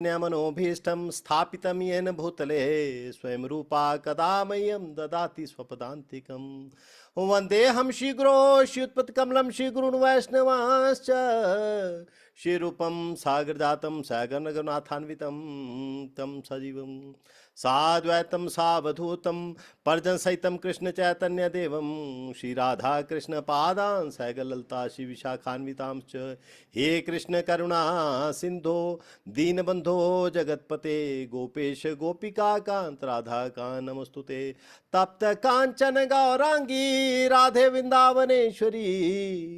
मनोभीष्टं स्थापितं येन भूतले स्वयं रूपा कदा मह्यं ददाति स्वपदान्तिकं। वन्देऽहं श्रीगुरो श्रीयुत्पत्कमलं श्रीगुरून् वैष्णवांश्च श्रीरूपं सागरजातं सागरनगरनाथान्वितं तं सजीवं साद्वैतं सावधूतं पर्जनसहितं कृष्णचैतन्यदेवं श्रीराधाकृष्णपादान् सैगललता श्रीविशाखान्वितांश्च। हे कृष्ण करुणा सिन्धो दीनबंधो जगतपते गोपेश गोपिका कांत राधा कांत नमस्तुते। तप्त कांचन गौरांगी राधे वृंदावनेश्वरी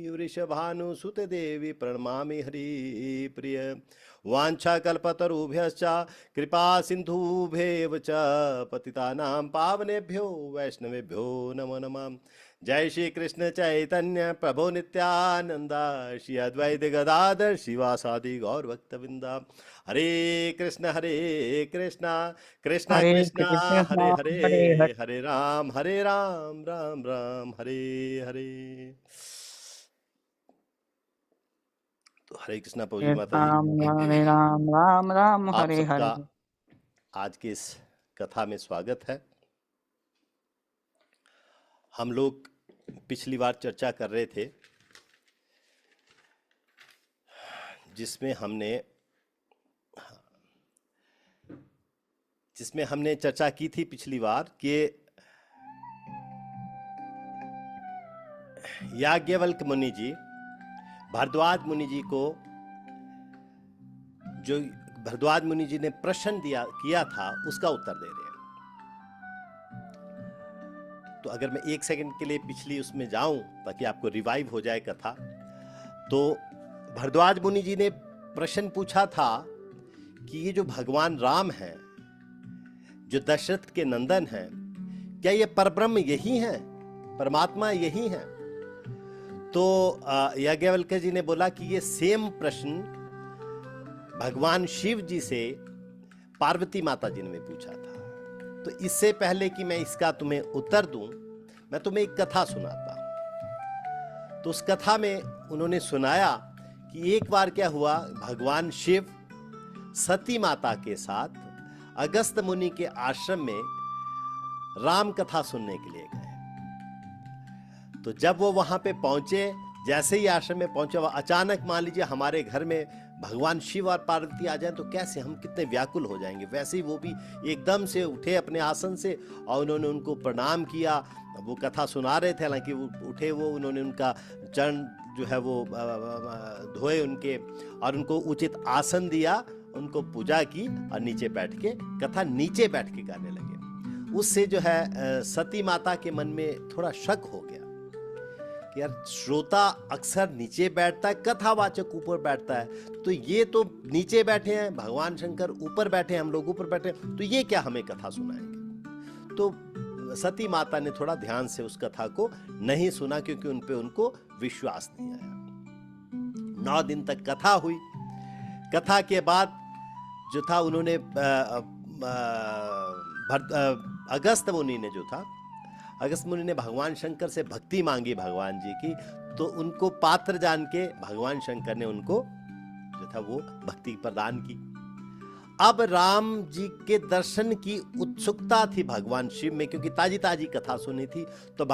वृषभानुसुते देवी प्रणमामि हरि प्रिय। वाञ्छाकल्पतरुभ्यश्च कृपा सिन्धुभ्येव च पतितानां पावनेभ्यो वैष्णवेभ्यो नमो नमः। जय श्री कृष्ण चैतन्य प्रभु नित्यानंद श्री अद्वैत गदाधर शिवासादि गौर भक्तवृंदा। हरे कृष्ण कृष्ण हरे कृष्ण कृष्ण हरे हरे हरे हरे हरे राम राम राम हरे हरे। तो हरे कृष्णा प्रभु जी माता जी, राम हरे राम राम राम आप हरे सबका हरे। आज की इस कथा में स्वागत है। हम लोग पिछली बार चर्चा कर रहे थे जिसमें हमने चर्चा की थी पिछली बार कि याज्ञवल्क्य मुनि जी भारद्वाज मुनि जी को, जो भारद्वाज मुनि जी ने प्रश्न किया था उसका उत्तर दे रहे हैं। तो अगर मैं एक सेकंड के लिए पिछली उसमें जाऊं ताकि आपको रिवाइव हो जाए कथा, तो भारद्वाज मुनि जी ने प्रश्न पूछा था कि ये जो भगवान राम हैं, जो दशरथ के नंदन हैं, क्या ये परब्रह्म यही हैं, परमात्मा यही हैं? तो याज्ञवल्क्य जी ने बोला कि ये सेम प्रश्न भगवान शिव जी से पार्वती माता जी ने पूछा था। तो इससे पहले कि मैं इसका तुम्हें उत्तर दूं, मैं तुम्हें एक कथा सुनाता हूं। तो उस कथा में उन्होंने सुनाया कि एक बार क्या हुआ, भगवान शिव सती माता के साथ अगस्त मुनि के आश्रम में राम कथा सुनने के लिए गए। तो जब वो वहां पे पहुंचे, जैसे ही आश्रम में पहुंचे, वह अचानक, मान लीजिए हमारे घर में भगवान शिव और पार्वती आ जाएं तो कैसे हम कितने व्याकुल हो जाएंगे, वैसे ही वो भी एकदम से उठे अपने आसन से और उन्होंने उनको प्रणाम किया। वो कथा सुना रहे थे, हालांकि वो उठे, वो उन्होंने उनका चरण जो है वो धोए उनके, और उनको उचित आसन दिया, उनको पूजा की और नीचे बैठ के कथा नीचे बैठ के गाने लगे। उससे जो है सती माता के मन में थोड़ा शक हो गया कि यार, श्रोता अक्सर नीचे बैठता है, कथावाचक ऊपर बैठता है, तो ये तो नीचे बैठे हैं, भगवान शंकर ऊपर बैठे हैं, हम लोग ऊपर बैठे हैं, तो ये क्या हमें कथा सुनाएंगे? तो सती माता ने थोड़ा ध्यान से उस कथा को नहीं सुना, क्योंकि उनको विश्वास नहीं आया। 9 दिन तक कथा हुई। कथा के बाद जो था, उन्होंने अगस्त मुनि ने जो था, अगस्त मुनि ने भगवान शंकर से भक्ति मांगी भगवान जी की, तो उनको पात्र जान के भगवान शंकर ने उनको जो था वो भक्ति प्रदान की। अब राम जी के दर्शन की उत्सुकता थी भगवान शिव में, क्योंकि ताजी ताजी कथा सुनी थी। तो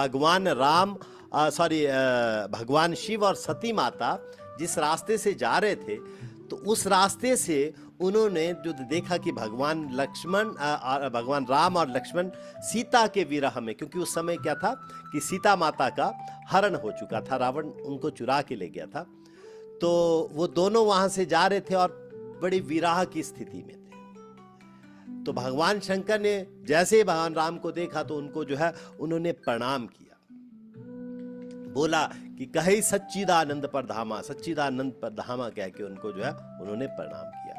भगवान शिव और सती माता जिस रास्ते से जा रहे थे, तो उस रास्ते से उन्होंने जो देखा कि भगवान राम और लक्ष्मण सीता के विरह में, क्योंकि उस समय क्या था कि सीता माता का हरण हो चुका था, रावण उनको चुरा के ले गया था। तो वो दोनों वहां से जा रहे थे और बड़ी विरह की स्थिति में थे। तो भगवान शंकर ने जैसे ही भगवान राम को देखा तो उनको जो है उन्होंने प्रणाम किया, बोला कि कहे सच्चिदानंद पर धामा, सच्चिदानंद पर धामा कह के उनको जो है उन्होंने प्रणाम किया।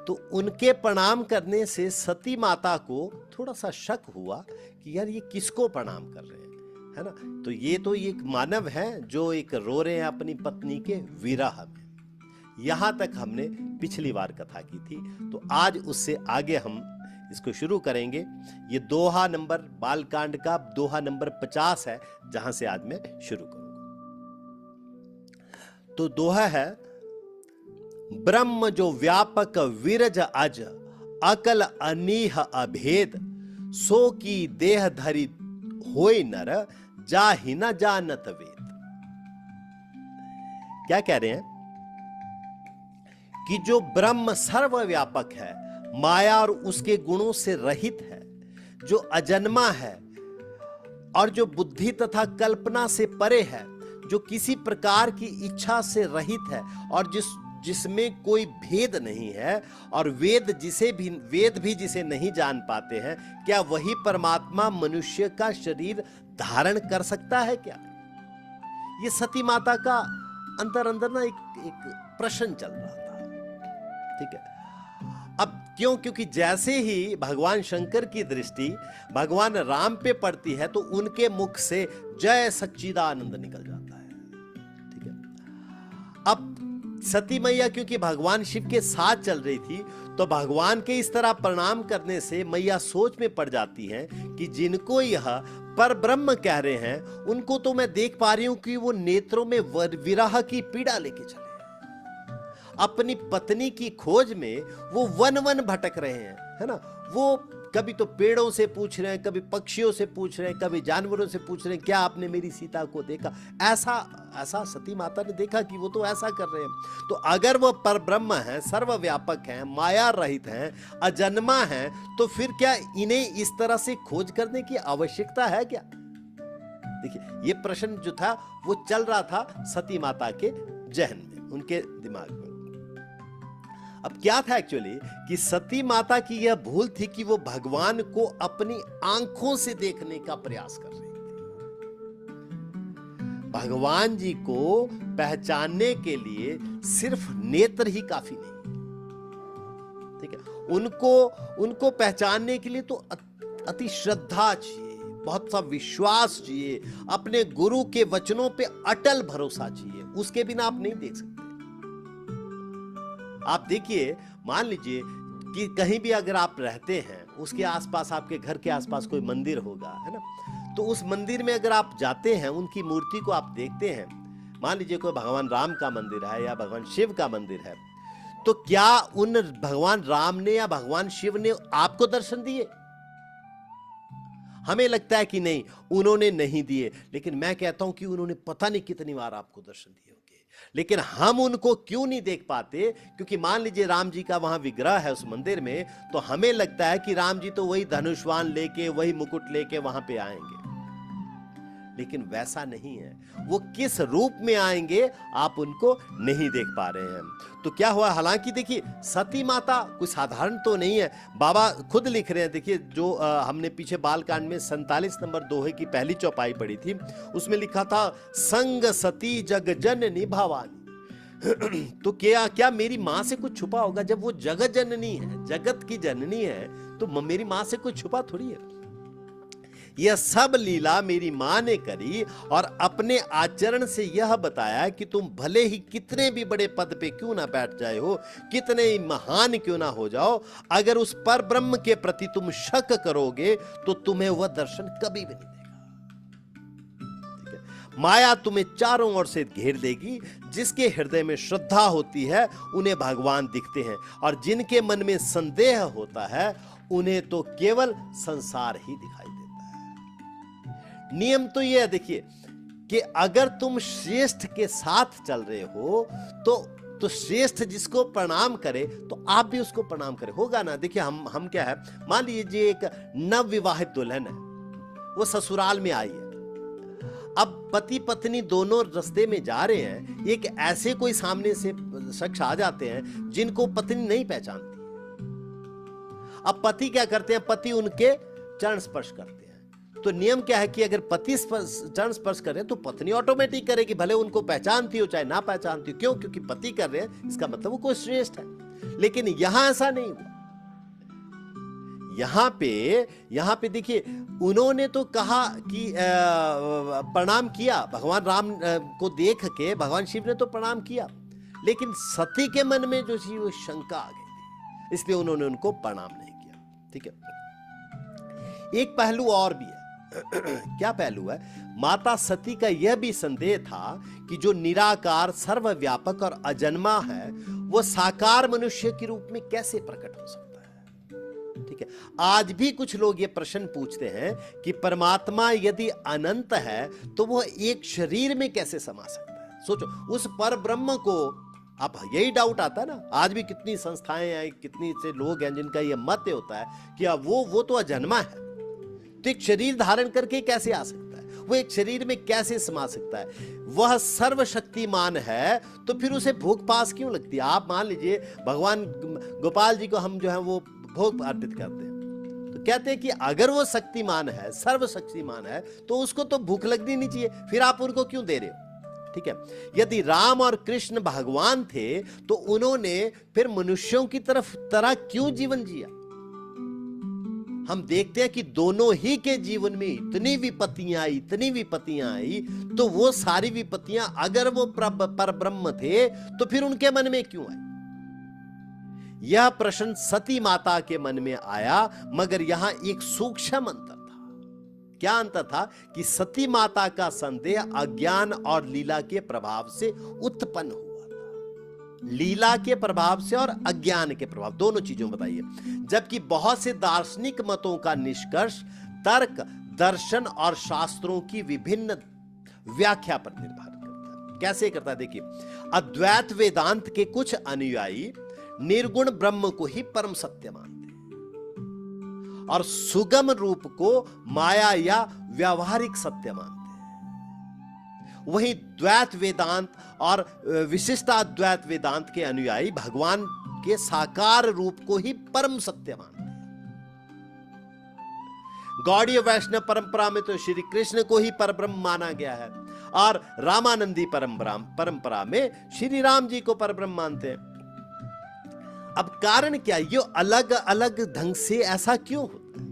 तो उनके प्रणाम करने से सती माता को थोड़ा सा शक हुआ कि यार, ये किसको प्रणाम कर रहे हैं, है ना? तो ये तो एक मानव है जो एक रो रहे हैं अपनी पत्नी के विरह में। यहां तक हमने पिछली बार कथा की थी। तो आज उससे आगे हम इसको शुरू करेंगे। ये दोहा नंबर, बालकांड का दोहा नंबर 50 है, जहां से आज मैं शुरू करूंगा। तो दोहा है, ब्रह्म जो व्यापक विरज अज, अकल अनीह अभेद, सो की देह धरि होय नर, जाहि न जानत वेद। क्या कह रहे हैं कि जो ब्रह्म सर्वव्यापक है, माया और उसके गुणों से रहित है, जो अजन्मा है और जो बुद्धि तथा कल्पना से परे है, जो किसी प्रकार की इच्छा से रहित है और जिसमें कोई भेद नहीं है, और वेद भी जिसे नहीं जान पाते हैं, क्या वही परमात्मा मनुष्य का शरीर धारण कर सकता है क्या? ये सती माता का अंदर ना एक प्रश्न चल रहा था। ठीक है, अब क्यों? क्योंकि जैसे ही भगवान शंकर की दृष्टि भगवान राम पे पड़ती है तो उनके मुख से जय सच्चिदानंद निकल जाता है। ठीक है, अब सती मैया क्योंकि भगवान शिव के साथ चल रही थी, तो भगवान के इस तरह प्रणाम करने से मैया सोच में पड़ जाती हैं कि जिनको यह पर ब्रह्म कह रहे हैं, उनको तो मैं देख पा रही हूं कि वो नेत्रों में विरह की पीड़ा लेके चले, अपनी पत्नी की खोज में वो वन भटक रहे हैं, है ना। वो कभी तो पेड़ों से पूछ रहे हैं, कभी पक्षियों से पूछ रहे हैं, कभी जानवरों से पूछ रहे हैं, क्या आपने मेरी सीता को देखा? ऐसा सती माता ने देखा कि वो तो ऐसा कर रहे हैं। तो अगर वो परब्रह्म है, सर्वव्यापक हैं, माया रहित हैं, अजन्मा हैं, तो फिर क्या इन्हें इस तरह से खोज करने की आवश्यकता है क्या? देखिए, ये प्रश्न जो था वो चल रहा था सती माता के जहन में, उनके दिमाग में। अब क्या था एक्चुअली कि सती माता की यह भूल थी कि वो भगवान को अपनी आंखों से देखने का प्रयास कर रही थी। भगवान जी को पहचानने के लिए सिर्फ नेत्र ही काफी नहीं। ठीक है, उनको पहचानने के लिए तो अति श्रद्धा चाहिए, बहुत सा विश्वास चाहिए, अपने गुरु के वचनों पे अटल भरोसा चाहिए, उसके बिना आप नहीं देख सकते। आप देखिए, मान लीजिए कि कहीं भी अगर आप रहते हैं, उसके आसपास, आपके घर के आसपास कोई मंदिर होगा, है ना, तो उस मंदिर में अगर आप जाते हैं, उनकी मूर्ति को आप देखते हैं, मान लीजिए कोई भगवान राम का मंदिर है या भगवान शिव का मंदिर है, तो क्या उन भगवान राम ने या भगवान शिव ने आपको दर्शन दिए? हमें लगता है कि नहीं, उन्होंने नहीं दिए, लेकिन मैं कहता हूं कि उन्होंने पता नहीं कितनी बार आपको दर्शन दिए होंगे। लेकिन हम उनको क्यों नहीं देख पाते? क्योंकि मान लीजिए राम जी का वहां विग्रह है उस मंदिर में, तो हमें लगता है कि राम जी तो वही धनुष्वान लेके, वही मुकुट लेके वहां पे आएंगे, लेकिन वैसा नहीं है। वो किस रूप में आएंगे आप उनको नहीं देख पा रहे हैं। तो क्या हुआ? हालांकि देखिए, सती माता कोई साधारण तो नहीं है। बाबा खुद लिख रहे हैं, देखिए, जो हमने पीछे बालकांड में 47 नंबर दोहे की पहली चौपाई पढ़ी थी, उसमें लिखा था, संग सती जग जननी भवानी। तो क्या मेरी मां से कुछ छुपा होगा? जब वो जगत जननी है, जगत की जननी है, तो मेरी मां से कुछ छुपा थोड़ी है। यह सब लीला मेरी मां ने करी और अपने आचरण से यह बताया कि तुम भले ही कितने भी बड़े पद पे क्यों ना बैठ जाए हो, कितने ही महान क्यों ना हो जाओ, अगर उस पर ब्रह्म के प्रति तुम शक करोगे तो तुम्हें वह दर्शन कभी भी नहीं देगा। ठीक है? माया तुम्हें चारों ओर से घेर देगी। जिसके हृदय में श्रद्धा होती है उन्हें भगवान दिखते हैं, और जिनके मन में संदेह होता है उन्हें तो केवल संसार ही दिखाई देता है। नियम तो यह है, देखिए, कि अगर तुम श्रेष्ठ के साथ चल रहे हो तो श्रेष्ठ जिसको प्रणाम करे तो आप भी उसको प्रणाम करें, होगा ना। देखिए, हम क्या है, मान लीजिए एक नव विवाहित दुल्हन है, वो ससुराल में आई है। अब पति पत्नी दोनों रास्ते में जा रहे हैं, एक ऐसे कोई सामने से शख्स आ जाते हैं जिनको पत्नी नहीं पहचानती। अब पति क्या करते हैं? पति उनके चरण स्पर्श करते हैं। तो नियम क्या है कि अगर पति चरण स्पर्श करे तो पत्नी ऑटोमेटिक करेगी, भले उनको पहचानती हो चाहे ना पहचानती हो। क्यों? क्योंकि पति कर रहे हैं, इसका मतलब वो कोई श्रेष्ठ है। लेकिन यहां ऐसा नहीं हुआ। यहां पे देखिए, उन्होंने तो कहा कि प्रणाम किया, भगवान राम को देख के भगवान शिव ने तो प्रणाम किया, लेकिन सती के मन में जो थी वो शंका आ गई थी, इसलिए उन्होंने उनको प्रणाम नहीं किया। ठीक है, एक पहलू और भी है। क्या पहलू है? माता सती का यह भी संदेह था कि जो निराकार, सर्वव्यापक और अजन्मा है, वो साकार मनुष्य के रूप में कैसे प्रकट हो सकता है? ठीक है, आज भी कुछ लोग ये प्रश्न पूछते हैं कि परमात्मा यदि अनंत है तो वो एक शरीर में कैसे समा सकता है? सोचो, उस पर ब्रह्म को, अब यही डाउट आता है ना, आज भी कितनी संस्थाएं हैं, कितनी से लोग हैं जिनका ये मत होता है कि अब वो तो अजन्मा है, तो एक शरीर धारण करके कैसे आ सकता है, वो एक शरीर में कैसे समा सकता है? वह सर्वशक्तिमान है तो फिर उसे भूख पास क्यों लगती है? आप मान लीजिए भगवान गोपाल जी को हम जो है वो भोग अर्पित करते हैं, तो कहते हैं कि अगर वो शक्तिमान है, सर्वशक्तिमान है, तो उसको तो भूख लगनी नहीं चाहिए, फिर आप उनको क्यों दे रहे हो? ठीक है, यदि राम और कृष्ण भगवान थे तो उन्होंने फिर मनुष्यों की तरह क्यों जीवन जिया? हम देखते हैं कि दोनों ही के जीवन में इतनी विपत्तियां आई, तो वो सारी विपत्तियां अगर वो पर ब्रह्म थे तो फिर उनके मन में क्यों आई? यह प्रश्न सती माता के मन में आया, मगर यहां एक सूक्ष्म अंतर था। क्या अंतर था? कि सती माता का संदेह अज्ञान और लीला के प्रभाव से उत्पन्न हुआ था। लीला के प्रभाव से और अज्ञान के प्रभाव, दोनों चीजों बताइए। जबकि बहुत से दार्शनिक मतों का निष्कर्ष तर्क, दर्शन और शास्त्रों की विभिन्न व्याख्या पर निर्भर करता है। कैसे करता है? देखिए, अद्वैत वेदांत के कुछ अनुयायी निर्गुण ब्रह्म को ही परम सत्य मानते हैं और सुगम रूप को माया या व्यावहारिक सत्य मानते हैं। वहीं द्वैत वेदांत और विशिष्टाद्वैत वेदांत के अनुयायी भगवान के साकार रूप को ही परम सत्य मानते हैं। गौड़ीय वैष्णव परंपरा में तो श्री कृष्ण को ही परब्रह्म माना गया है और रामानंदी परंपरा में श्री राम जी को परब्रह्म मानते हैं। अब कारण क्या? ये अलग अलग ढंग से ऐसा क्यों होता है?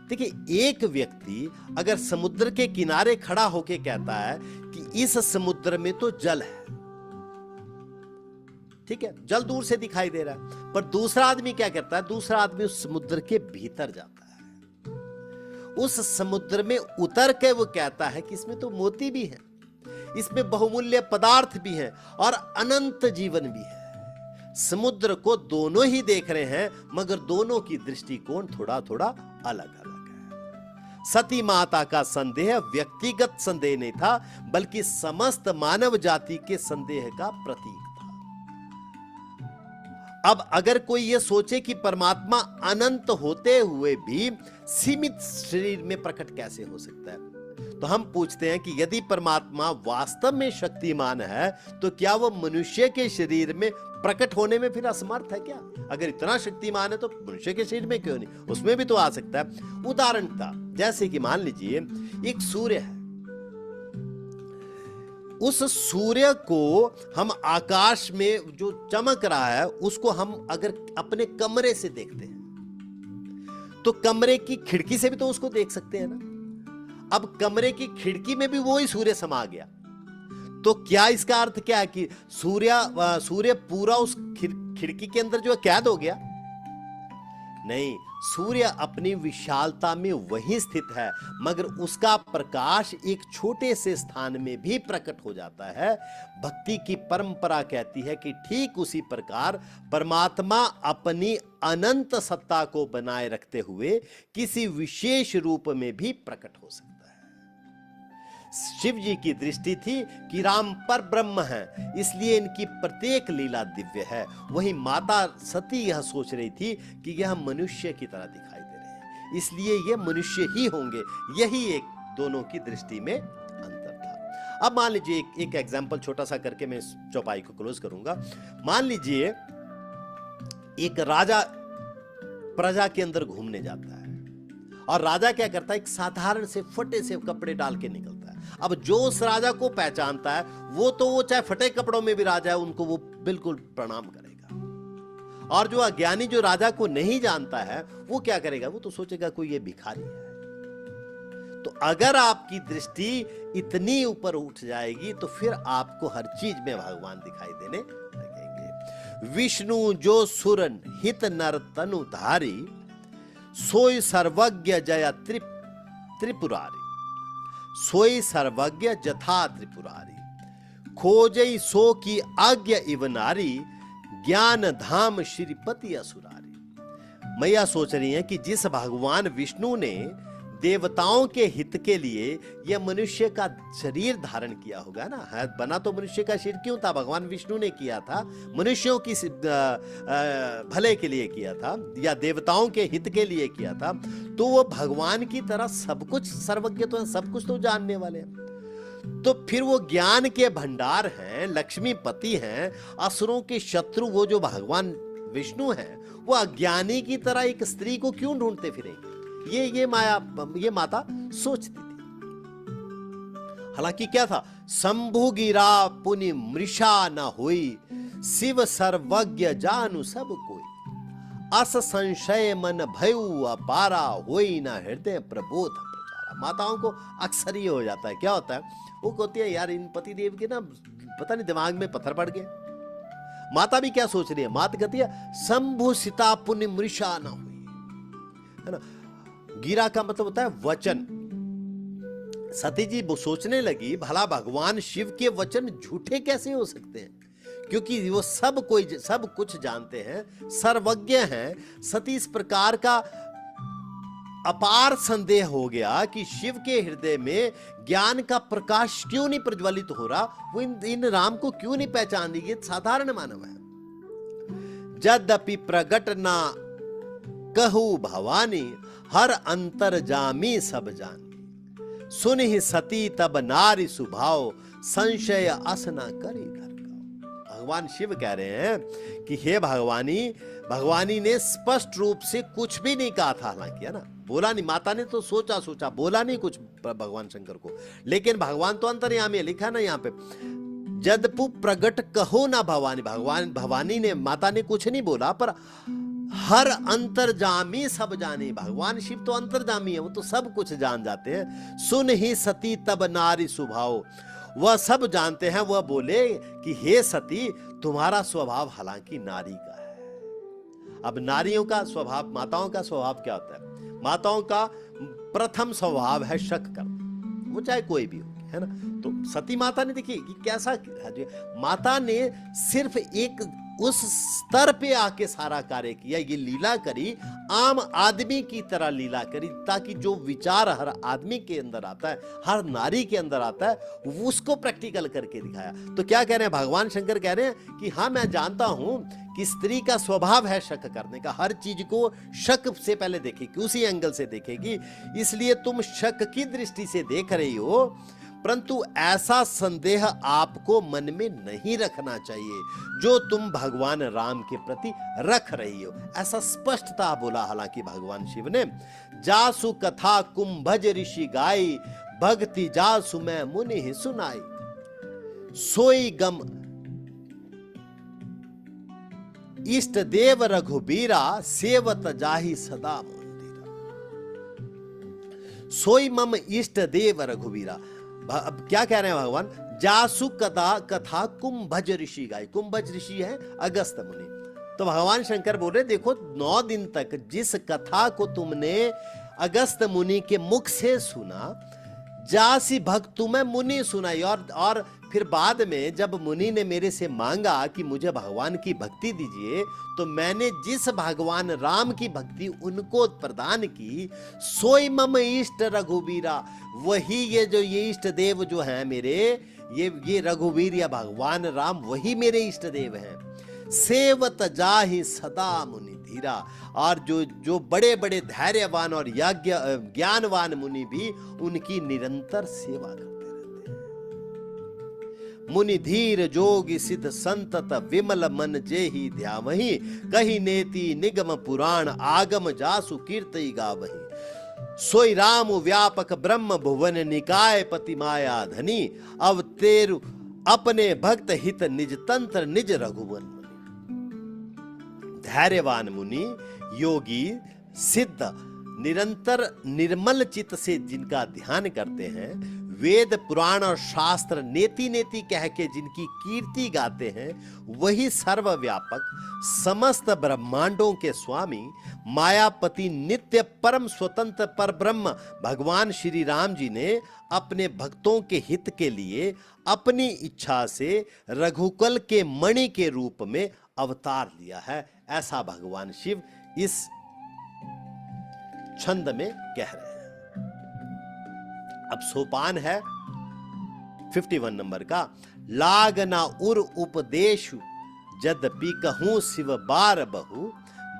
देखिए, एक व्यक्ति अगर समुद्र के किनारे खड़ा होकर कहता है कि इस समुद्र में तो जल है, ठीक है, जल दूर से दिखाई दे रहा है, पर दूसरा आदमी क्या करता है? दूसरा आदमी उस समुद्र के भीतर जाता है, उस समुद्र में उतर के वो कहता है कि इसमें तो मोती भी है, इसमें बहुमूल्य पदार्थ भी हैं और अनंत जीवन भी है। समुद्र को दोनों ही देख रहे हैं, मगर दोनों की दृष्टिकोण थोड़ा थोड़ा अलग अलग है। सती माता का संदेह व्यक्तिगत संदेह नहीं था, बल्कि समस्त मानव जाति के संदेह का प्रतीक था। अब अगर कोई यह सोचे कि परमात्मा अनंत होते हुए भी सीमित शरीर में प्रकट कैसे हो सकता है, तो हम पूछते हैं कि यदि परमात्मा वास्तव में शक्तिमान है तो क्या वो मनुष्य के शरीर में प्रकट होने में फिर असमर्थ है क्या? अगर इतना शक्तिमान है तो मनुष्य के शरीर में क्यों नहीं? उसमें भी तो आ सकता है। उदाहरण था, जैसे कि मान लीजिए एक सूर्य है, उस सूर्य को हम आकाश में जो चमक रहा है उसको हम अगर अपने कमरे से देखते हैं तो कमरे की खिड़की से भी तो उसको देख सकते हैं ना। अब कमरे की खिड़की में भी वही सूर्य समा गया, तो क्या इसका अर्थ क्या है कि सूर्य पूरा उस खिड़की के अंदर जो है कैद हो गया? नहीं, सूर्य अपनी विशालता में वहीं स्थित है, मगर उसका प्रकाश एक छोटे से स्थान में भी प्रकट हो जाता है। भक्ति की परंपरा कहती है कि ठीक उसी प्रकार परमात्मा अपनी अनंत सत्ता को बनाए रखते हुए किसी विशेष रूप में भी प्रकट हो सकता है। शिव जी की दृष्टि थी कि राम पर ब्रह्म है, इसलिए इनकी प्रत्येक लीला दिव्य है। वहीं माता सती यह सोच रही थी कि यह मनुष्य की तरह दिखाई दे रहे हैं, इसलिए ये मनुष्य ही होंगे। यही एक दोनों की दृष्टि में अंतर था। अब मान लीजिए एक एग्जाम्पल छोटा सा करके मैं इस चौपाई को क्लोज करूंगा। मान लीजिए एक राजा प्रजा के अंदर घूमने जाता है और राजा क्या करता है? एक साधारण से फटे से कपड़े डाल के निकलता है। अब जो उस राजा को पहचानता है वो चाहे फटे कपड़ों में भी राजा है, उनको वो बिल्कुल प्रणाम करेगा। और जो अज्ञानी जो राजा को नहीं जानता है वो क्या करेगा? वो तो सोचेगा कोई ये भिखारी है। तो अगर आपकी दृष्टि इतनी ऊपर उठ जाएगी तो फिर आपको हर चीज में भगवान दिखाई देने लगेंगे। विष्णु जो सुरन हित नर तनु धारी, सोई सर्वज्ञ जय त्रिपुरारी, सोई सर्वज्ञ जथा त्रिपुरारी। खोजई सो की आज्ञा इव नारी, ज्ञान धाम श्रीपति असुरारी। मैया सोच रही हैं कि जिस भगवान विष्णु ने देवताओं के हित के लिए यह मनुष्य का शरीर धारण किया होगा ना, है बना तो मनुष्य का शरीर क्यों था? भगवान विष्णु ने किया था, मनुष्यों की भले के लिए किया था या देवताओं के हित के लिए किया था। तो वो भगवान की तरह सब कुछ सर्वज्ञ तो है, सब कुछ तो जानने वाले हैं। तो फिर वो ज्ञान के भंडार हैं, लक्ष्मीपति हैं, असुरों के शत्रु वो जो भगवान विष्णु हैं, वो अज्ञानी की तरह एक स्त्री को क्यों ढूंढते फिरेंगे? ये माता सोचती थी। हालांकि क्या था? शंभु गिरा पुनि मृषा न होई, शिव सर्वज्ञ जानु सब कोई, अस संशय मन भयु अपारा, होई न हृदय प्रबोध प्रचारा। माताओं को अक्सर ये हो जाता है, क्या होता है, वो कहती है यार इन पति देव के ना पता नहीं दिमाग में पत्थर पड़ गए। माता भी क्या सोच रही है? माता कहती है शंभु सीता पुनि मृषा न हुई, है ना। गिरा का मतलब होता है वचन। सती जी वो सोचने लगी भला भगवान शिव के वचन झूठे कैसे हो सकते हैं, क्योंकि वो सब कुछ जानते हैं, सर्वज्ञ हैं। सती इस प्रकार का अपार संदेह हो गया कि शिव के हृदय में ज्ञान का प्रकाश क्यों नहीं प्रज्वलित हो रहा, वो इन राम को क्यों नहीं पहचान रही? ये साधारण मानव है। यद्यपि प्रगट ना कहू भवानी, हर अंतर जामी सब जानी, सुन ही सती तब नारी सुभाव, संशय असना करी धरकाओ। भगवान शिव कह रहे हैं कि हे भगवानी ने स्पष्ट रूप से कुछ भी नहीं कहा था, हालांकि, है ना, बोला नहीं। माता ने तो सोचा बोला नहीं कुछ भगवान शंकर को, लेकिन भगवान तो अंतर्यामी है, लिखा ना यहाँ पे, यद्यपि प्रगट कहो ना भवानी ने, माता ने कुछ नहीं बोला, पर हर अंतर्जामी सब जाने। भगवान शिव तो अंतर्जामी है, वो तो सब कुछ जान जाते हैं। सुन ही सती तब नारी स्वभाव, वह सब जानते हैं। वह बोले कि हे सती, तुम्हारा स्वभाव हालांकि नारी का है। अब नारियों का स्वभाव, माताओं का स्वभाव क्या होता है? माताओं का प्रथम स्वभाव है शक करना, वो चाहे कोई भी हो, है ना। तो सती माता ने देखिए कि कैसा, माता ने सिर्फ एक उस स्तर पे आके सारा कार्य किया, ये लीला करी, आम आदमी की तरह लीला करी, ताकि जो विचार हर आदमी के अंदर आता है, हर नारी के अंदर आता है, उसको प्रैक्टिकल करके दिखाया। तो क्या कह रहे हैं भगवान शंकर? कह रहे हैं कि हाँ, मैं जानता हूं कि स्त्री का स्वभाव है शक करने का, हर चीज को शक से पहले देखेगी, उसी एंगल से देखेगी, इसलिए तुम शक की दृष्टि से देख रही हो, परंतु ऐसा संदेह आपको मन में नहीं रखना चाहिए जो तुम भगवान राम के प्रति रख रही हो। ऐसा स्पष्टता बोला हालांकि भगवान शिव ने। जासु कथा कुंभज ऋषि गाई, भक्ति जासु मैं मुनि ही सुनाई, सोई गम इष्ट देव रघुबीरा, सेवत जाहि सदा मंदिरा। सोई मम इष्ट देव रघुबीरा। अब क्या कह रहे हैं भगवान? जासु कथा कुंभज ऋषि गाय। कुंभज ऋषि है अगस्त मुनि। तो भगवान शंकर बोल रहे देखो, 9 दिन तक जिस कथा को तुमने अगस्त मुनि के मुख से सुना, जासी भक्तु में मुनि सुनाई, और फिर बाद में जब मुनि ने मेरे से मांगा कि मुझे भगवान की भक्ति दीजिए, तो मैंने जिस भगवान राम की भक्ति उनको प्रदान की, सोई मम इष्ट रघुबीरा, वही ये इष्ट देव जो हैं मेरे, ये रघुवीर या भगवान राम वही मेरे इष्ट देव हैं। सेवत जाहि सदा मुनि धीरा, और जो बड़े बड़े धैर्यवान और ज्ञानवान मुनि भी उनकी निरंतर सेवा करते रहते हैं। मुनि धीर जोगी सिद्ध संतत, विमल मन जेहि ध्यावहि, कहि नेति निगम पुराण, आगम जासु कीर्ति गावहि। सोई राम व्यापक ब्रह्म भुवन, निकाय पति माया धनी, अवतेरु अपने भक्त हित, निज तंत्र निज रघुवन। धैर्यवान मुनि, योगी, सिद्ध, निरंतर निर्मल चित्त से जिनका ध्यान करते हैं, वेद पुराण और शास्त्र नेति नेति कह के जिनकी कीर्ति गाते हैं, वही सर्वव्यापक समस्त ब्रह्मांडों के स्वामी मायापति नित्य परम स्वतंत्र पर ब्रह्म भगवान श्री राम जी ने अपने भक्तों के हित के लिए अपनी इच्छा से रघुकुल के मणि के रूप में अवतार लिया है, ऐसा भगवान शिव इस छंद में कह रहे हैं। अब सोपान है 51 नंबर का। लागना उर उपदेशु जदपि कहूं शिव बार बहु,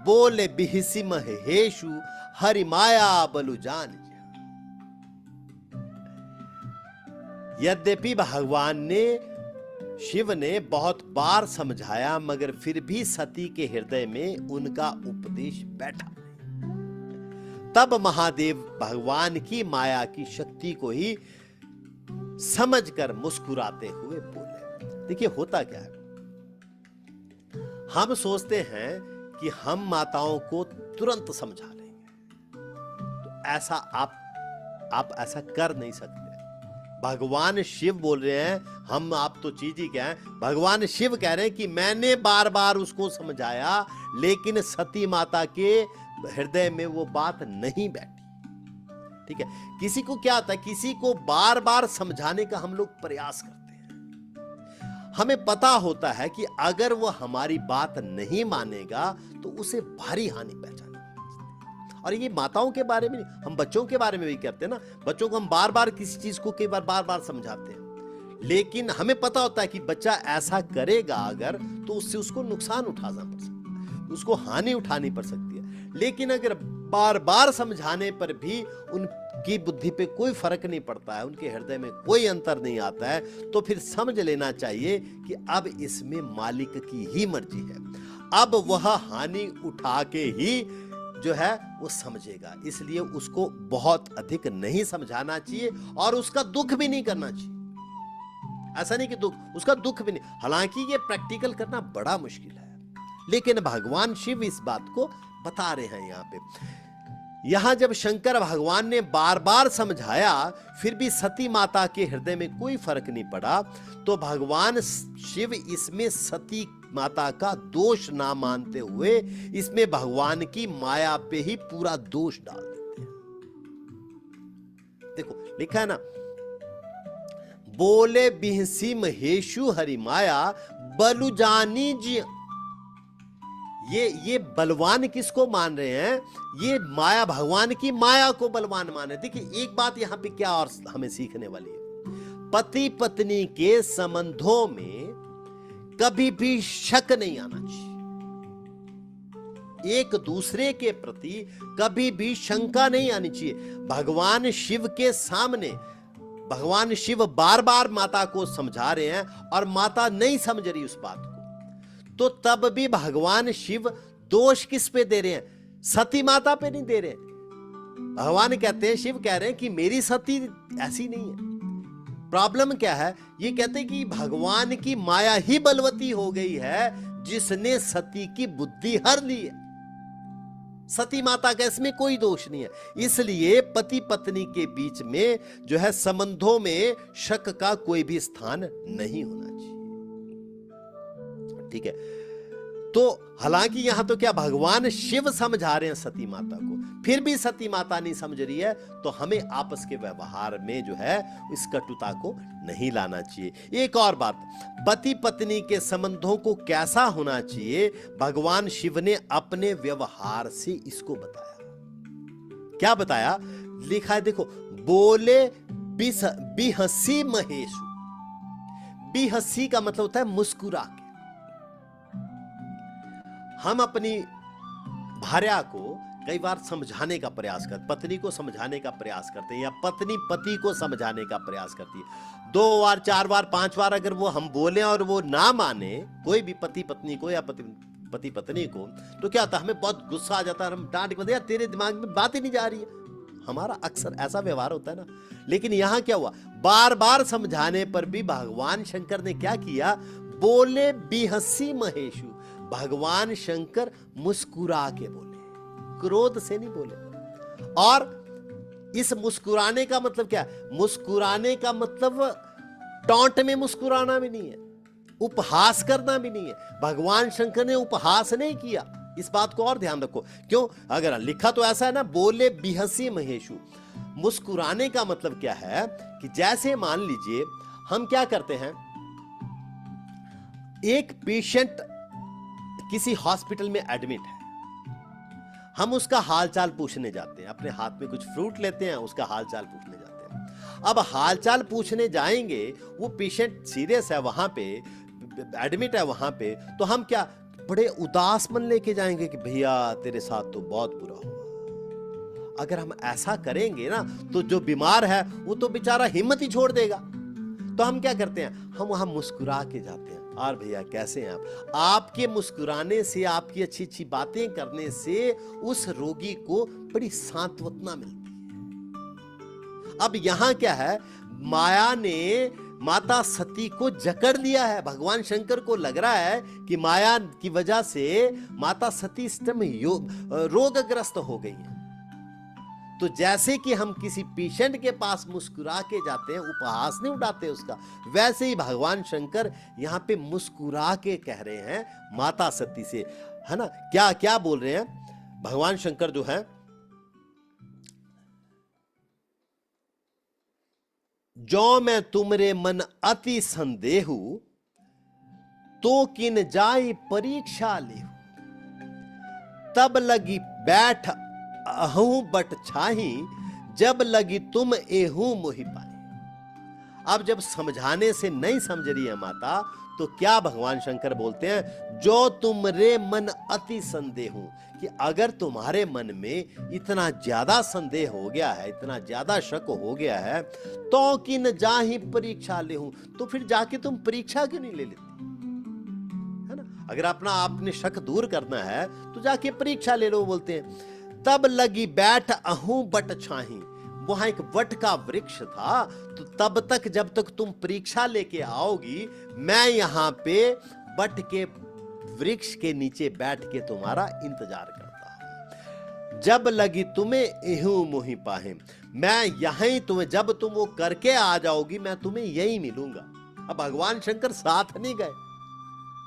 बोले बिहसी महेशु हरि माया बलु जान। यद्यपि भगवान ने शिव ने बहुत बार समझाया, मगर फिर भी सती के हृदय में उनका उपदेश बैठा। तब महादेव भगवान की माया की शक्ति को ही समझकर मुस्कुराते हुए बोले। देखिए होता क्या है, हम सोचते हैं कि हम माताओं को तुरंत समझा लेंगे, तो ऐसा आप ऐसा कर नहीं सकते। भगवान शिव बोल रहे हैं, हम आप तो चीज ही क्या है, भगवान शिव कह रहे हैं कि मैंने बार बार उसको समझाया, लेकिन सती माता के हृदय में वो बात नहीं बैठी। ठीक है, किसी को क्या होता है, किसी को बार बार समझाने का हम लोग प्रयास करते हैं। हमें पता होता है कि अगर वो हमारी बात नहीं मानेगा तो उसे भारी हानि पहुंचानी। और ये माताओं के बारे में नहीं, हम बच्चों के बारे में भी करते हैं ना। बच्चों को हम बार बार किसी चीज को कई बार बार समझाते हैं, लेकिन हमें पता होता है कि बच्चा ऐसा करेगा अगर, तो उससे उसको नुकसान उठाना पड़ सकता है, उसको हानि उठानी पड़ सकती है। लेकिन अगर बार बार समझाने पर भी उनकी बुद्धि पे कोई फर्क नहीं पड़ता है, उनके हृदय में कोई अंतर नहीं आता है, तो फिर समझ लेना चाहिए कि अब इसमें मालिक की ही मर्जी है। अब वह हानि उठा के ही जो है वो समझेगा, इसलिए उसको बहुत अधिक नहीं समझाना चाहिए और उसका दुख भी नहीं करना चाहिए। ऐसा नहीं कि उसका दुख भी नहीं, हालांकि ये प्रैक्टिकल करना बड़ा मुश्किल है, लेकिन भगवान शिव इस बात को बता रहे हैं यहां पे। यहां जब शंकर भगवान ने बार बार समझाया, फिर भी सती माता के हृदय में कोई फर्क नहीं पड़ा, तो भगवान शिव इसमें सती माता का दोष ना मानते हुए इसमें भगवान की माया पे ही पूरा दोष डाल देते हैं। देखो लिखा है ना, बोले बिहसी महेशु हरि माया बलु जानी जी। ये बलवान किसको मान रहे हैं, ये माया भगवान की माया को बलवान मान रहे। देखिए एक बात यहां पे क्या और हमें सीखने वाली है, पति पत्नी के संबंधों में कभी भी शक नहीं आना चाहिए, एक दूसरे के प्रति कभी भी शंका नहीं आनी चाहिए। भगवान शिव के सामने भगवान शिव बार बार माता को समझा रहे हैं और माता नहीं समझ रही उस बात को, तो तब भी भगवान शिव दोष किस पे दे रहे हैं, सती माता पे नहीं दे रहे। भगवान कहते हैं, शिव कह रहे हैं कि मेरी सती ऐसी नहीं है। प्रॉब्लम क्या है, ये कहते हैं कि भगवान की माया ही बलवती हो गई है, जिसने सती की बुद्धि हर ली है। सती माता का इसमें कोई दोष नहीं है। इसलिए पति पत्नी के बीच में जो है संबंधों में शक का कोई भी स्थान नहीं होना चाहिए। ठीक है, तो हालांकि यहां तो क्या भगवान शिव समझा रहे हैं सती माता को, फिर भी सती माता नहीं समझ रही है, तो हमें आपस के व्यवहार में जो है इस कटुता को नहीं लाना चाहिए। एक और बात, पति पत्नी के संबंधों को कैसा होना चाहिए, भगवान शिव ने अपने व्यवहार से इसको बताया। क्या बताया, लिखा है देखो, बोले बिहसी महेशु। बिहसी का मतलब होता है मुस्कुरा के। हम अपनी भार्या को कई बार समझाने का प्रयास करते, पत्नी को समझाने का प्रयास करते हैं, या पत्नी पति को समझाने का प्रयास करती है। 2 बार 4 बार 5 बार अगर वो हम बोले और वो ना माने, कोई भी पति पत्नी को या पति पत्नी को, तो क्या होता है, हमें बहुत गुस्सा आ जाता है, हम डांट के बोलते हैं तेरे दिमाग में बात ही नहीं जा रही है। हमारा अक्सर ऐसा व्यवहार होता है ना। लेकिन यहां क्या हुआ, बार बार समझाने पर भी भगवान शंकर ने क्या किया, बोले बिहसी महेशु। भगवान शंकर मुस्कुरा के बोले, क्रोध से नहीं बोले। और इस मुस्कुराने का मतलब क्या है? मुस्कुराने का मतलब टॉन्ट में मुस्कुराना भी नहीं है, उपहास करना भी नहीं है। भगवान शंकर ने उपहास नहीं किया, इस बात को और ध्यान रखो। क्यों? अगर लिखा तो ऐसा है ना, बोले बिहसी महेशु। मुस्कुराने का मतलब क्या है कि जैसे मान लीजिए हम क्या करते हैं, एक पेशेंट किसी हॉस्पिटल में एडमिट है, हम उसका हालचाल पूछने जाते हैं, अपने हाथ में कुछ फ्रूट लेते हैं, उसका हालचाल पूछने जाते हैं। अब हालचाल पूछने जाएंगे, वो पेशेंट सीरियस है, वहां पे एडमिट है वहां पे, तो हम क्या बड़े उदास मन लेके जाएंगे कि भैया तेरे साथ तो बहुत बुरा हुआ। अगर हम ऐसा करेंगे ना, तो जो बीमार है वो तो बेचारा हिम्मत ही छोड़ देगा। तो हम क्या करते हैं, हम वहां मुस्कुरा के जाते हैं, और भैया कैसे हैं आप? आपके मुस्कुराने से, आपकी अच्छी अच्छी बातें करने से उस रोगी को बड़ी सांत्वना मिलती है। अब यहां क्या है, माया ने माता सती को जकड़ लिया है। भगवान शंकर को लग रहा है कि माया की वजह से माता सती इस समय रोगग्रस्त हो गई है। तो जैसे कि हम किसी पेशेंट के पास मुस्कुरा के जाते हैं, उपहास नहीं उठाते उसका, वैसे ही भगवान शंकर यहां पे मुस्कुरा के कह रहे हैं माता सती से, है ना। क्या क्या बोल रहे हैं भगवान शंकर जो है, जो मैं तुमरे मन अति संदेहु, तो किन जाई परीक्षा लेहु, तब लगी बैठ अहूं बट छाही, जब लगी तुम एहू मोहि पाई। अब जब समझाने से नहीं समझ रही है माता, तो क्या भगवान शंकर बोलते हैं, जो तुमरे मन अति संदेहु, कि अगर तुम्हारे मन में इतना ज्यादा संदेह हो गया है, इतना ज्यादा शक हो गया है, तो किन जाही परीक्षा लेहूं, तो फिर जाके तुम परीक्षा क्यों नहीं ले लेती, है ना। अगर अपना आपने शक दूर करना है तो जाके परीक्षा ले लो, बोलते हैं। तब लगी बैठ अहूं बट छाही, वहां एक वट का वृक्ष था, तो तब तक जब तक तुम परीक्षा लेके आओगी, मैं यहां पे वट के वृक्ष के नीचे बैठ के तुम्हारा इंतजार करता हूं। जब लगी तुम्हें एहू मोहि पाहे, मैं यहीं तुम्हें, जब तुम वो करके आ जाओगी, मैं तुम्हें यहीं मिलूंगा। अब भगवान शंकर साथ नहीं गए,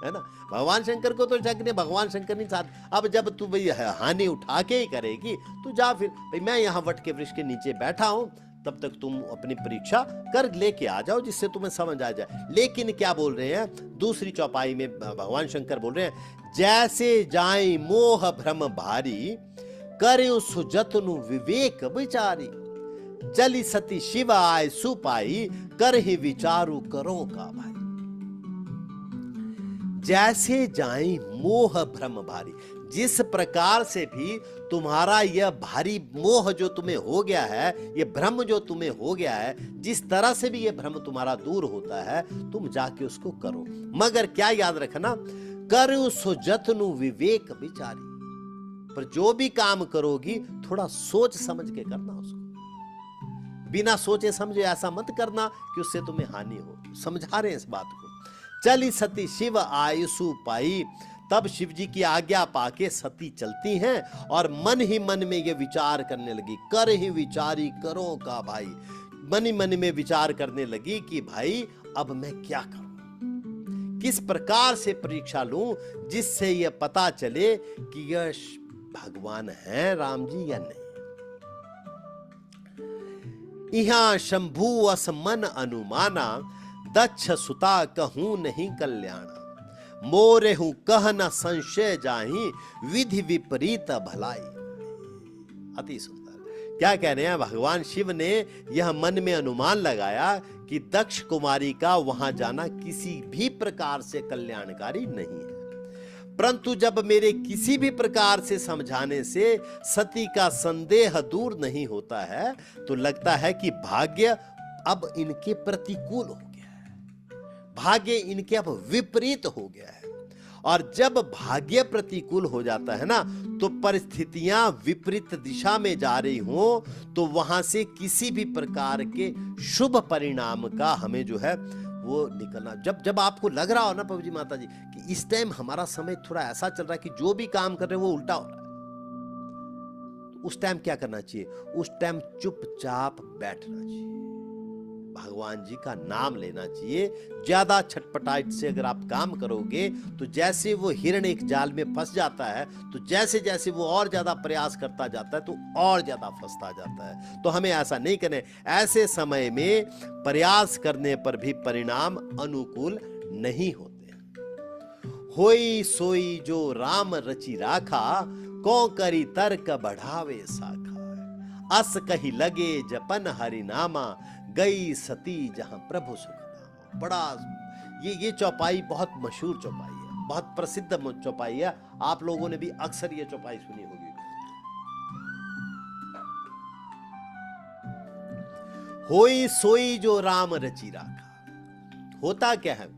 है ना। भगवान शंकर को तो शक नहीं, भगवान शंकर नहीं साथ। अब जब तू भाई हानि उठा के ही करेगी, तो जा फिर भाई, मैं यहां वट के वृक्ष के नीचे बैठा हूं, तब तक तुम अपनी परीक्षा कर लेके आ जाओ, जिससे तुम्हें समझ आ जाए। लेकिन क्या बोल रहे हैं दूसरी चौपाई में भगवान शंकर बोल रहे हैं, जैसे जाए मोह भ्रम भारी, करे सुजतनु विवेक विचारी, चली सती शिव आय सुपाई, कर ही विचारू करो का भाई। जैसे जाए मोह भ्रम भारी, जिस प्रकार से भी तुम्हारा यह भारी मोह जो तुम्हें हो गया है, ये भ्रम जो तुम्हें हो गया है, जिस तरह से भी ये भ्रम तुम्हारा दूर होता है, तुम जाके उसको करो। मगर क्या याद रखना, करो सो जतनु विवेक विचारी, पर जो भी काम करोगी थोड़ा सोच समझ के करना उसको। बिना सोचे समझे ऐसा मत करना कि उससे तुम्हें हानि हो। समझा रहे हैं इस बात को। चली सती शिव आयुसु पाई, तब शिव जी की आज्ञा पाके सती चलती हैं और मन ही मन में ये विचार करने लगी, कर ही विचारी करो का भाई। मन ही मन में विचार करने लगी कि भाई अब मैं क्या करूं, किस प्रकार से परीक्षा लूं जिससे यह पता चले कि यह भगवान है राम जी या नहीं। इहां शंभु अस मन अनुमाना, दक्ष सुता कहूं नहीं कल्याण, मोरे हूं कह न संशय जाही, विधि विपरीत भलाई। अति सुंदर। क्या कह रहे हैं, भगवान शिव ने यह मन में अनुमान लगाया कि दक्ष कुमारी का वहां जाना किसी भी प्रकार से कल्याणकारी नहीं है, परंतु जब मेरे किसी भी प्रकार से समझाने से सती का संदेह दूर नहीं होता है, तो लगता है कि भाग्य अब इनके प्रतिकूल हो गया है, भाग्य इनके अब विपरीत हो गया है। और जब भाग्य प्रतिकूल हो जाता है ना, तो परिस्थितियां विपरीत दिशा में जा रही हो, तो वहां से किसी भी प्रकार के शुभ परिणाम का हमें जो है वो निकलना। जब आपको लग रहा हो ना प्रभु जी माता जी कि इस टाइम हमारा समय थोड़ा ऐसा चल रहा है कि जो भी काम कर रहे हैं वो उल्टा हो रहा है, तो उस टाइम क्या करना चाहिए? उस टाइम चुपचाप बैठना चाहिए, भगवान जी का नाम लेना चाहिए। ज्यादा छटपटाहट से अगर आप काम करोगे तो जैसे वो हिरण एक जाल में फंस जाता है, तो जैसे जैसे वो और ज्यादा प्रयास करता जाता है तो और ज्यादा फंसता जाता है। तो हमें ऐसा नहीं करना। ऐसे समय में प्रयास करने पर भी परिणाम अनुकूल नहीं होते। होई सोई जो राम रचि राखा, को करी तर्क बढ़ावे साखा। अस कही लगे जपन हरि नामा, गई सती जहां प्रभु सुख नामा। बड़ा ये चौपाई बहुत मशहूर चौपाई है, बहुत प्रसिद्ध चौपाई है। आप लोगों ने भी अक्सर ये चौपाई सुनी होगी। होई सोई जो राम रचि राखा। होता क्या है?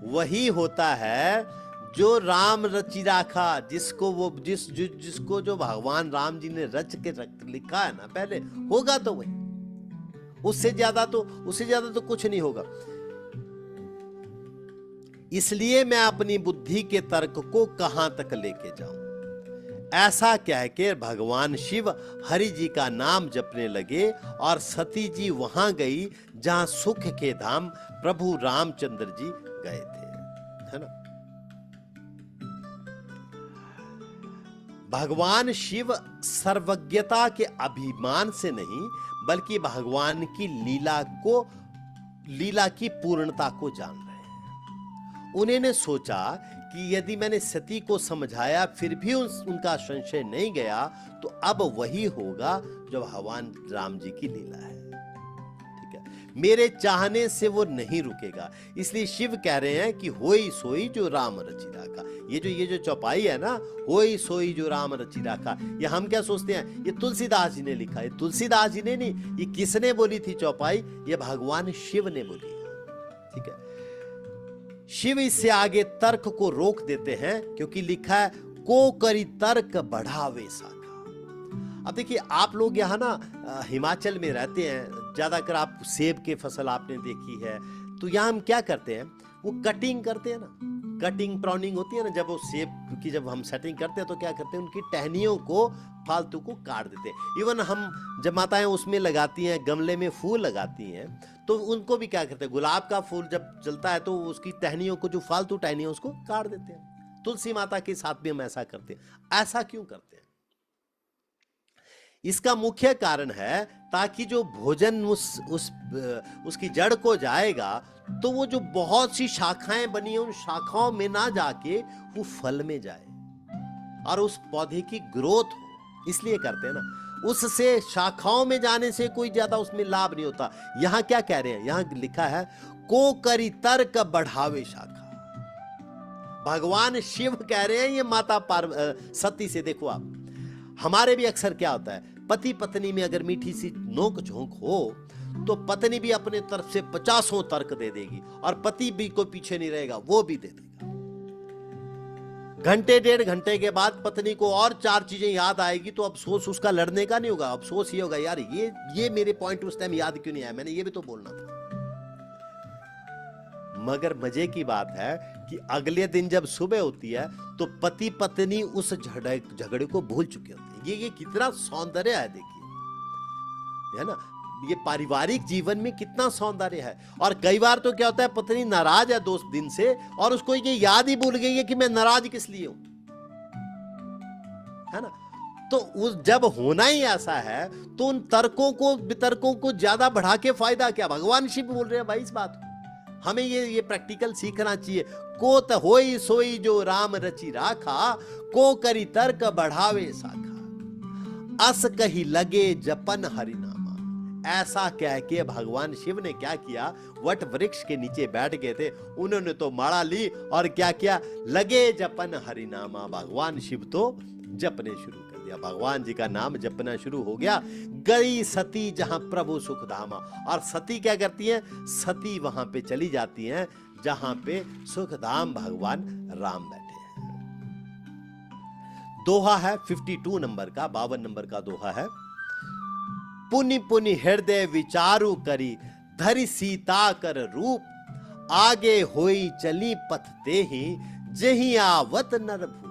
वही होता है जो राम रचि राखा, जिसको वो जिसको जो भगवान राम जी ने रच के लिखा है ना पहले, होगा तो वही। उससे ज्यादा तो कुछ नहीं होगा। इसलिए मैं अपनी बुद्धि के तर्क को कहां तक लेके जाऊं। ऐसा कह के भगवान शिव हरि जी का नाम जपने लगे और सती जी वहां गई जहां सुख के धाम प्रभु रामचंद्र जी गए थे, है ना। भगवान शिव सर्वज्ञता के अभिमान से नहीं, बल्कि भगवान की लीला की पूर्णता को जान रहे हैं। उन्होंने सोचा कि यदि मैंने सती को समझाया फिर भी उनका संशय नहीं गया, तो अब वही होगा जो भगवान राम जी की लीला है। ठीक है, मेरे चाहने से वो नहीं रुकेगा। इसलिए शिव कह रहे हैं कि होई सोई जो राम रचि राखा। ये जो चौपाई है ना, होई सोई जो राम रचि राखा, ये हम क्या सोचते हैं ये तुलसीदास जी ने लिखा। ये तुलसीदास जी ने नहीं, ये किसने बोली थी चौपाई? ये भगवान शिव ने बोली है। ठीक है, शिव इससे आगे तर्क को रोक देते हैं, क्योंकि लिखा है को करी तर्क बढ़ावे साखा। अब देखिए, आप लोग यहाँ ना हिमाचल में रहते हैं, ज्यादातर आप सेब के फसल आपने देखी है, तो यहाँ हम क्या करते हैं, वो कटिंग करते हैं ना, कटिंग प्राउनिंग होती है ना, जब वो सेब की जब हम सेटिंग करते हैं तो क्या करते हैं, उनकी टहनियों को फालतू को काट देते हैं। इवन हम जब माताएं उसमें लगाती हैं, गमले में फूल लगाती हैं, तो उनको भी क्या करते हैं, गुलाब का फूल जब चलता है तो उसकी टहनियों को, जो फालतू टहनियां, उसको काट देते हैं। तुलसी माता के साथ भी हम ऐसा करते हैं। ऐसा क्यों करते हैं? इसका मुख्य कारण है ताकि जो भोजन उसकी जड़ को जाएगा, तो वो जो बहुत सी शाखाएं बनी है, उन शाखाओं में ना जाके वो फल में जाए और उस पौधे की ग्रोथ हो। इसलिए करते हैं ना। उससे शाखाओं में जाने से कोई ज्यादा उसमें लाभ नहीं होता। यहां क्या कह रहे हैं? यहां लिखा है को करी तर्क बढ़ावे शाखा। भगवान शिव कह रहे हैं ये माता सती से। देखो आप, हमारे भी अक्सर क्या होता है, पति पत्नी में अगर मीठी सी नोक झोंक हो तो पत्नी भी अपने तरफ से 50 तर्क दे देगी और पति भी कोई पीछे नहीं रहेगा, वो भी दे देगा। घंटे डेढ़ घंटे के बाद पत्नी को और 4 चीजें याद आएगी, तो अफसोस उसका लड़ने का नहीं होगा, अफसोस ये होगा, यार ये मेरे पॉइंट उस टाइम याद क्यों नहीं आया, मैंने ये भी तो बोलना था। मगर मजे की बात है कि अगले दिन जब सुबह होती है तो पति पत्नी उस झगड़े को भूल चुके होते हैं। ये कितना सौंदर्य है, देखिए, है ना। ये पारिवारिक जीवन में कितना सौंदर्य है। और कई बार तो क्या होता है, पत्नी नाराज है 2 दिन से और उसको ये याद ही भूल गई है कि मैं नाराज किस लिए हूं, है ना। तो उस जब होना ही ऐसा है तो उन तर्कों को वितर्कों को ज्यादा बढ़ा के फायदा क्या? भगवान शिव बोल रहे हैं भाई इस बात को। हमें ये प्रैक्टिकल सीखना चाहिए। को त होई सोई जो राम रचि राखा, को करी तर्क बढ़ावे साखा। अस कही लगे जपन हरि नामा। ऐसा कह के भगवान शिव ने क्या किया, वट वृक्ष के नीचे बैठ गए थे, उन्होंने तो माला ली और क्या किया, लगे जपन हरि नामा। भगवान शिव तो जपने शुरू कर दिया, भगवान जी का नाम जपना शुरू हो गया। गई सती जहां प्रभु सुख धामा। और सती क्या करती है? सती वहां पे चली जाती हैं जहां पे सुखधाम भगवान राम बैठे हैं। दोहा है 52 नंबर का, 52 नंबर का दोहा है। पुनि पुनि हृदय विचारु करी, धरि सीता कर रूप, आगे होई चली पथ ते ही, जही आवत नर भूप।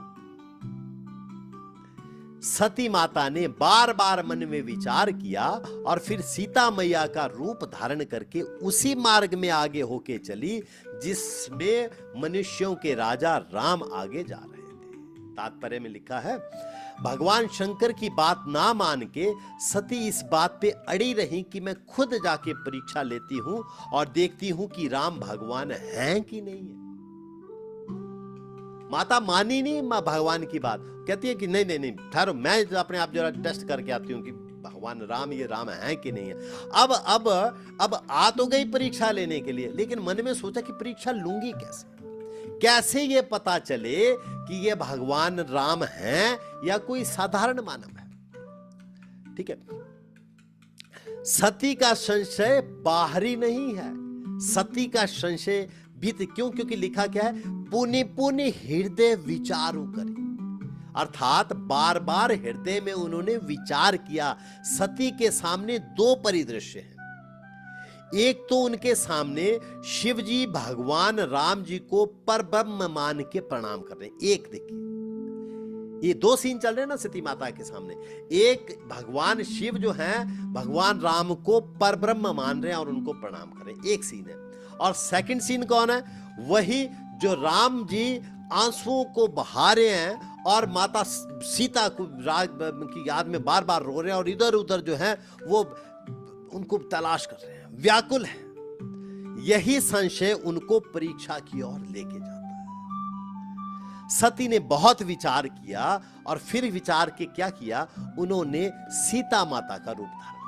सती माता ने बार बार मन में विचार किया और फिर सीता मैया का रूप धारण करके उसी मार्ग में आगे होके चली जिसमें मनुष्यों के राजा राम आगे जा रहे थे। तात्पर्य में लिखा है, भगवान शंकर की बात ना मान के सती इस बात पे अड़ी रही कि मैं खुद जाके परीक्षा लेती हूं और देखती हूं कि राम भगवान हैं कि नहीं है। माता मानी नहीं मां भगवान की बात, कहती है कि नहीं नहीं नहीं ठहरो, मैं अपने आप जरा टेस्ट करके आती हूँ कि भगवान राम ये राम है कि नहीं है। अब आ तो गई परीक्षा लेने के लिए, लेकिन मन में सोचा कि परीक्षा लूंगी कैसे ये पता चले कि ये भगवान राम हैं या कोई साधारण मानव है। ठीक है, सती का संशय बाहरी नहीं है, सती का संशय भीतर। क्यों? क्योंकि लिखा क्या है, पुनि पुनि हृदय विचारू करे, अर्थात बार बार हृदय में उन्होंने विचार किया। सती के सामने दो परिदृश्य हैं, एक तो उनके सामने शिव जी भगवान राम जी को परब्रह्म मान के प्रणाम कर रहे हैं। एक देखिए, ये दो सीन चल रहे हैं ना सती माता के सामने। एक भगवान शिव जो हैं भगवान राम को परब्रह्म मान रहे हैं और उनको प्रणाम कर रहे हैं, एक सीन है। और सेकंड सीन कौन है? वही जो राम जी आंसुओं को बहा रहे हैं और माता सीता को की याद में बार बार रो रहे हैं और इधर उधर जो है वो उनको तलाश कर रहे हैं, व्याकुल है। यही संशय उनको परीक्षा की ओर लेके जाता है। सती ने बहुत विचार किया और फिर विचार के क्या किया, उन्होंने सीता माता का रूप धारण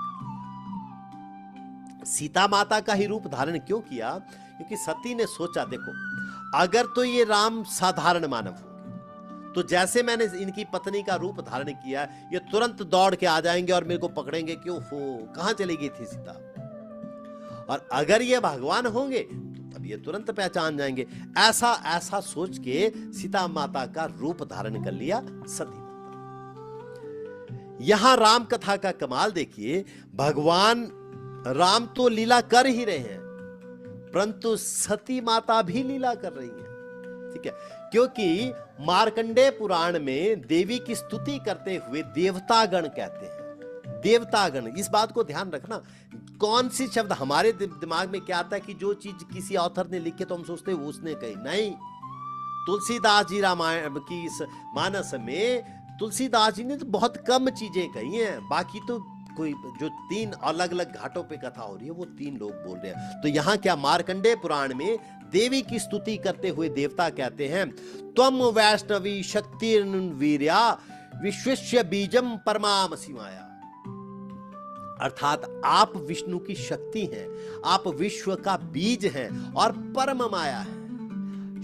किया। सीता माता का ही रूप धारण क्यों किया? क्योंकि सती ने सोचा, देखो अगर तो ये राम साधारण मानव होंगे तो जैसे मैंने इनकी पत्नी का रूप धारण किया, ये तुरंत दौड़ के आ जाएंगे और मेरे को पकड़ेंगे कि ओहो कहां चली गई थी सीता। और अगर ये भगवान होंगे तो तब ये तुरंत पहचान जाएंगे। ऐसा सोच के सीता माता का रूप धारण कर लिया सती माता। यहां राम कथा का कमाल देखिए, भगवान राम तो लीला कर ही रहे हैं परंतु सती माता भी लीला कर रही है। ठीक है, क्योंकि मार्कंडेय पुराण में देवी की स्तुति करते हुए देवतागण कहते हैं। देवतागण, इस बात को ध्यान रखना, कौन सी शब्द हमारे दिमाग में क्या आता है कि जो चीज किसी ऑथर ने लिखी तो हम सोचते हैं उसने कही। नहीं, तुलसीदास जी रामायण की इस मानस में तुलसीदास जी ने तो बहुत कम चीजें कही हैं, बाकी तो कोई जो तीन अलग अलग घाटों पे कथा हो रही है वो तीन लोग बोल रहे हैं। तो यहां क्या, मार्कंडेय पुराण में देवी की स्तुति करते हुए देवता कहते हैं, त्वम वैष्णवी शक्तिर्वीर्या विश्वस्य बीजम परमामसि माया। अर्थात आप विष्णु की शक्ति हैं, आप विश्व का बीज हैं और परम माया है।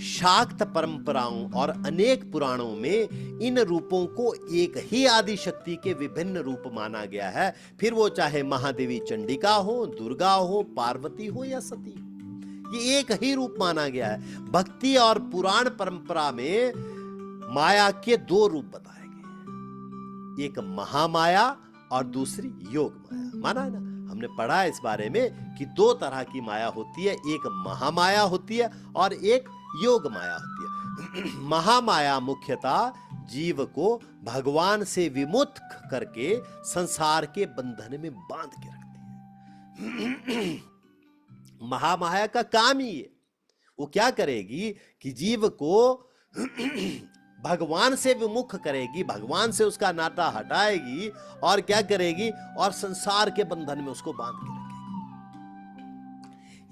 शाक्त परंपराओं और अनेक पुराणों में इन रूपों को एक ही आदि शक्ति के विभिन्न रूप माना गया है, फिर वो चाहे महादेवी चंडिका हो, दुर्गा हो, पार्वती हो या सती, ये एक ही रूप माना गया है। भक्ति और पुराण परंपरा में माया के दो रूप बताए गए, एक महामाया और दूसरी योग माया। माना है ना, हमने पढ़ा है इस बारे में कि दो तरह की माया होती है, एक महामाया होती है और एक योग माया होती है। महामाया मुख्यतः जीव को भगवान से विमुक्त करके संसार के बंधन में बांध के रखती है। महामाया का काम ही है, वो क्या करेगी कि जीव को भगवान से विमुख करेगी, भगवान से उसका नाता हटाएगी और क्या करेगी, और संसार के बंधन में उसको बांध के रखेगी।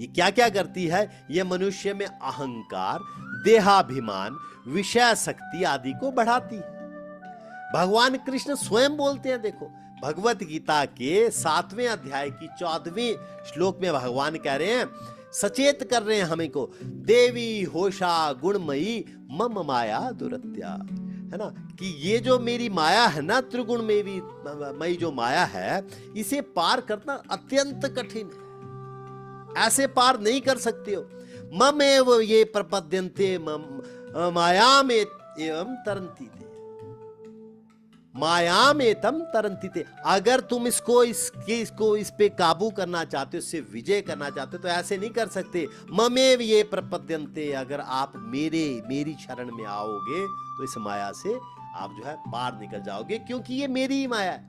ये क्या क्या करती है? ये मनुष्य में अहंकार, देहाभिमान, विषय शक्ति आदि को बढ़ाती है। भगवान कृष्ण स्वयं बोलते हैं, देखो भगवत गीता के 7वें अध्याय की 14वें श्लोक में भगवान कह रहे हैं, सचेत कर रहे हैं हमें को, देवी होशा गुणमयी मम माया दुरत्या, है ना, कि ये जो मेरी माया है ना, त्रिगुण मई जो माया है, इसे पार करना अत्यंत कठिन है, ऐसे पार नहीं कर सकते हो। मम एव ये प्रपद्यन्ते मायाम एवं तरन्ति ते, मायाम एतम तरन्ति ते। अगर तुम इस पे काबू करना चाहते हो, इससे विजय करना चाहते हो तो ऐसे नहीं कर सकते। ममेव ये प्रपद्यन्ते, अगर आप मेरी शरण में आओगे तो इस माया से आप जो है पार निकल जाओगे, क्योंकि ये मेरी ही माया है।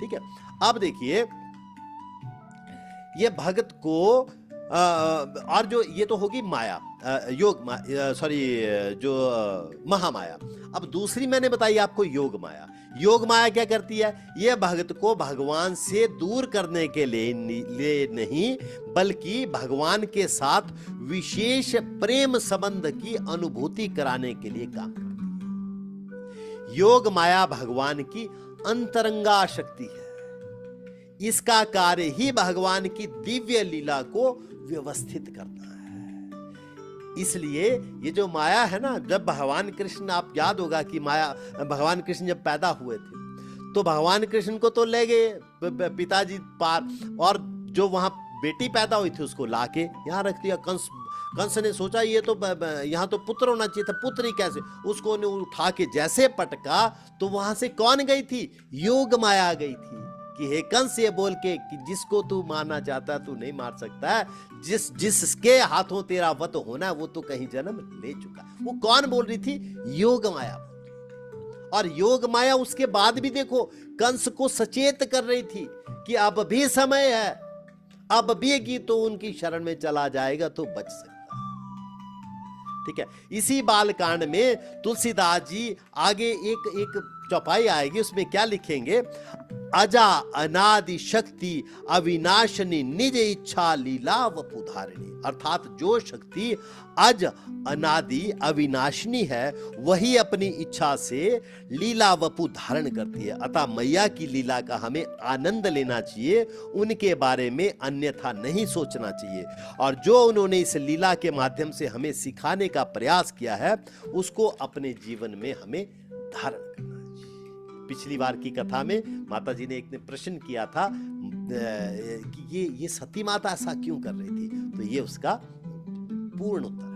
ठीक है, अब देखिए ये भगत को और जो ये तो होगी माया, सॉरी जो महामाया। अब दूसरी मैंने बताई आपको योग माया। योग माया क्या करती है? यह भगत को भगवान से दूर करने के लिए नहीं, बल्कि भगवान के साथ विशेष प्रेम संबंध की अनुभूति कराने के लिए काम करती है। योग माया भगवान की अंतरंगा शक्ति है। इसका कार्य ही भगवान की दिव्य लीला को व्यवस्थित करना है। इसलिए ये जो माया है ना, जब भगवान कृष्ण, आप याद होगा कि माया, भगवान कृष्ण जब पैदा हुए थे तो भगवान कृष्ण को तो ले गए पिताजी पार, और जो वहां बेटी पैदा हुई थी उसको लाके यहाँ रख दिया। कंस ने सोचा ये तो यहाँ तो पुत्र होना चाहिए था, पुत्र ही कैसे? उसको ने उठा के जैसे पटका तो वहां से कौन गई थी? योग माया गई थी कि हे कंस, ये बोल के कि जिसको तू मारना चाहता तू नहीं मार सकता है, जिसके हाथों तेरा वध होना वो तो कहीं जन्म ले चुका। वो कौन बोल रही थी? योग माया। और योग माया उसके बाद भी देखो कंस को सचेत कर रही थी कि अब भी समय है, अब भी कि तो उनकी शरण में चला जाएगा तो बच सकता। ठीक है, इसी बालकांड में तुलसीदास जी आगे एक चौपाई आएगी, उसमें क्या लिखेंगे? अजा अनादि शक्ति अविनाशनी निज इच्छा लीला वपुधारिणी। अर्थात जो शक्ति अज अनादि अविनाशनी है वही अपनी इच्छा से लीला वपु धारण करती है। अतः मैया की लीला का हमें आनंद लेना चाहिए, उनके बारे में अन्यथा नहीं सोचना चाहिए। और जो उन्होंने इस लीला के माध्यम से हमें सिखाने का प्रयास किया है उसको अपने जीवन में हमें धारण करना चाहिए। पिछली बार की कथा में माता जी ने एक ने प्रश्न किया था कि ये सती माता ऐसा क्यों कर रही थी, तो ये उसका पूर्ण उत्तर है।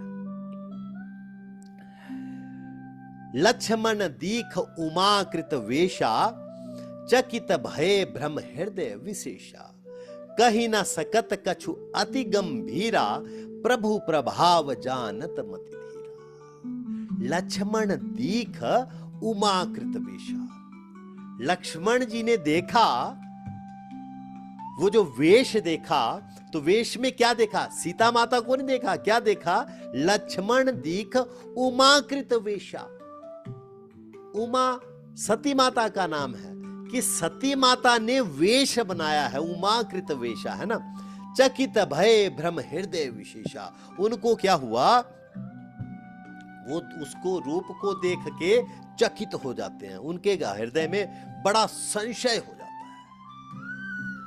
लक्ष्मण दीख उमाकृत वेशा, चकित भय भ्रम हृदय विशेषा। कही न सकत कछु अति गंभीरा, प्रभु प्रभाव जानत मति धीरा। लक्ष्मण दीख उमाकृत वेशा। लक्ष्मण जी ने देखा, वो जो वेश देखा, तो वेश में क्या देखा? सीता माता को नहीं देखा, क्या देखा? लक्ष्मण दीख उमाकृत वेशा। उमा सती माता का नाम है कि सती माता ने वेश बनाया है, उमाकृत वेशा है ना। चकित भय भ्रम हृदय विशेषा। उनको क्या हुआ? वो उसको रूप को देख के चकित हो जाते हैं, उनके हृदय में बड़ा संशय हो जाता है।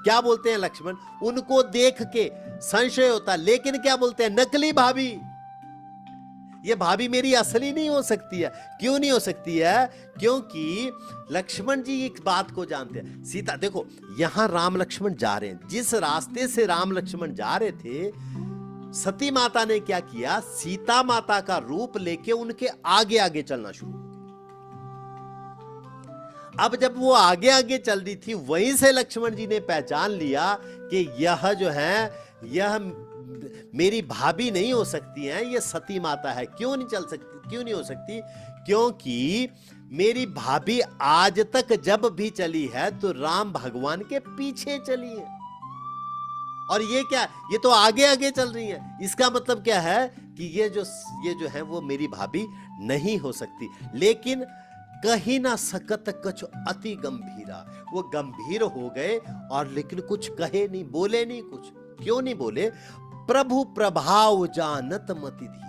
क्या बोलते हैं लक्ष्मण? उनको देख के संशय होता है, लेकिन क्या बोलते हैं? नकली भाभी, ये भाभी मेरी असली नहीं हो सकती है। क्यों नहीं हो सकती है? क्योंकि लक्ष्मण जी एक बात को जानते हैं। सीता, देखो यहां राम लक्ष्मण जा रहे हैं, जिस रास्ते से राम लक्ष्मण जा रहे थे, सती माता ने क्या किया? सीता माता का रूप लेके उनके आगे आगे चलना शुरू। अब जब वो आगे आगे चल रही थी, वहीं से लक्ष्मण जी ने पहचान लिया कि यह जो है, यह मेरी भाभी नहीं हो सकती है, ये सती माता है। क्यों नहीं चल सकती? क्यों नहीं हो सकती? क्योंकि मेरी भाभी आज तक जब भी चली है तो राम भगवान के पीछे चली है, और ये क्या? ये तो आगे आगे चल रही है। इसका मतलब क्या है कि ये जो है वो मेरी भाभी नहीं हो सकती। लेकिन कहीं ना सकत कछु अति गंभीरा, वो गंभीर हो गए और लेकिन कुछ कहे नहीं, बोले नहीं कुछ। क्यों नहीं बोले? प्रभु प्रभाव जानत मति धीरा।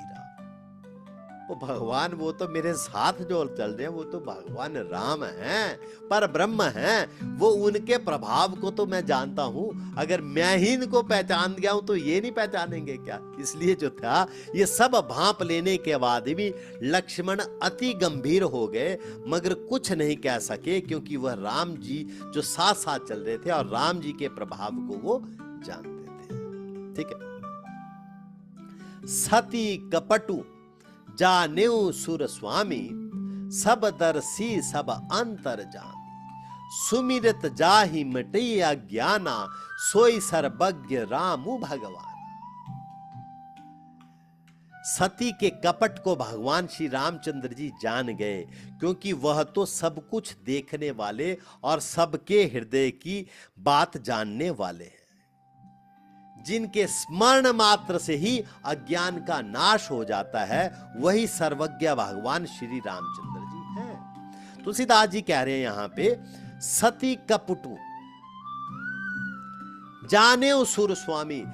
वो भगवान, वो तो मेरे साथ जो चल रहे हैं वो तो भगवान राम हैं, पर ब्रह्म हैं। वो उनके प्रभाव को तो मैं जानता हूं। अगर मैं ही इनको पहचान गया हूं तो ये नहीं पहचानेंगे क्या? इसलिए जो था, ये सब भांप लेने के बाद भी लक्ष्मण अति गंभीर हो गए, मगर कुछ नहीं कह सके, क्योंकि वह राम जी जो साथ साथ चल रहे थे और राम जी के प्रभाव को वो जानते थे। ठीक है। सती कपटु जानेऊ सुर स्वामी, सब दर्शी सब अंतर जामी। सुमिरत जाहि मिटई अज्ञाना, सोई सर्वज्ञ रामु भगवान। सती के कपट को भगवान श्री रामचंद्र जी जान गए, क्योंकि वह तो सब कुछ देखने वाले और सबके हृदय की बात जानने वाले हैं। जिनके स्मरण मात्र से ही अज्ञान का नाश हो जाता है, वही सर्वज्ञ भगवान श्री रामचंद्र जी हैं। तुलसीदास जी कह रहे हैं यहां पे, सती कपटु जाने सुर स्वामी।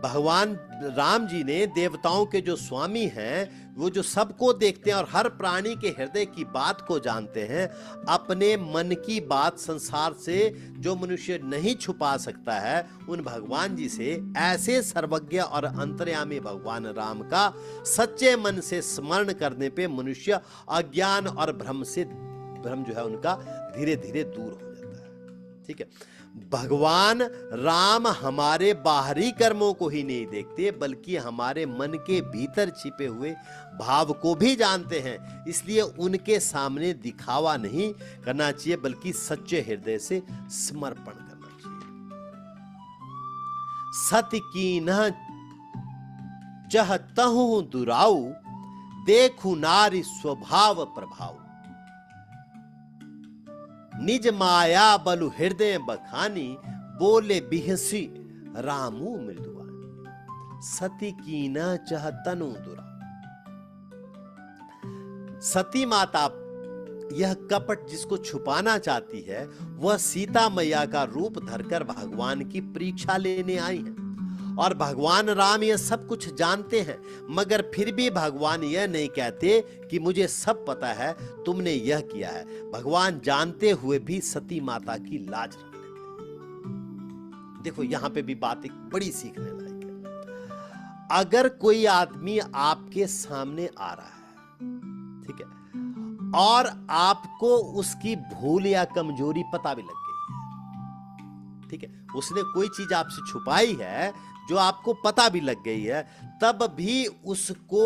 भगवान राम जी ने देवताओं के जो स्वामी हैं, वो जो सबको देखते हैं और हर प्राणी के हृदय की बात को जानते हैं, अपने मन की बात संसार से जो मनुष्य नहीं छुपा सकता है, उन भगवान जी से, ऐसे सर्वज्ञ और अंतर्यामी भगवान राम का सच्चे मन से स्मरण करने पे मनुष्य अज्ञान और भ्रम जो है उनका धीरे धीरे दूर हो जाता है। ठीक है, भगवान राम हमारे बाहरी कर्मों को ही नहीं देखते, बल्कि हमारे मन के भीतर छिपे हुए भाव को भी जानते हैं। इसलिए उनके सामने दिखावा नहीं करना चाहिए, बल्कि सच्चे हृदय से समर्पण करना चाहिए। सत्य की न चहतहु दुराऊ, देखू नारी स्वभाव प्रभाव। निज माया बलु हृदय बखानी, बोले बिहसी रामू मृदुवानी। सती की न चह तनु दुरा। सती माता यह कपट जिसको छुपाना चाहती है, वह सीता मैया का रूप धरकर भगवान की परीक्षा लेने आई है। और भगवान राम यह सब कुछ जानते हैं, मगर फिर भी भगवान यह नहीं कहते कि मुझे सब पता है, तुमने यह किया है। भगवान जानते हुए भी सती माता की लाज रख लेते। देखो यहां पे भी बात एक बड़ी सीखने लायक है। अगर कोई आदमी आपके सामने आ रहा है, ठीक है, और आपको उसकी भूल या कमजोरी पता भी लग गई है, ठीक है, उसने कोई चीज आपसे छुपाई है जो आपको पता भी लग गई है, तब भी उसको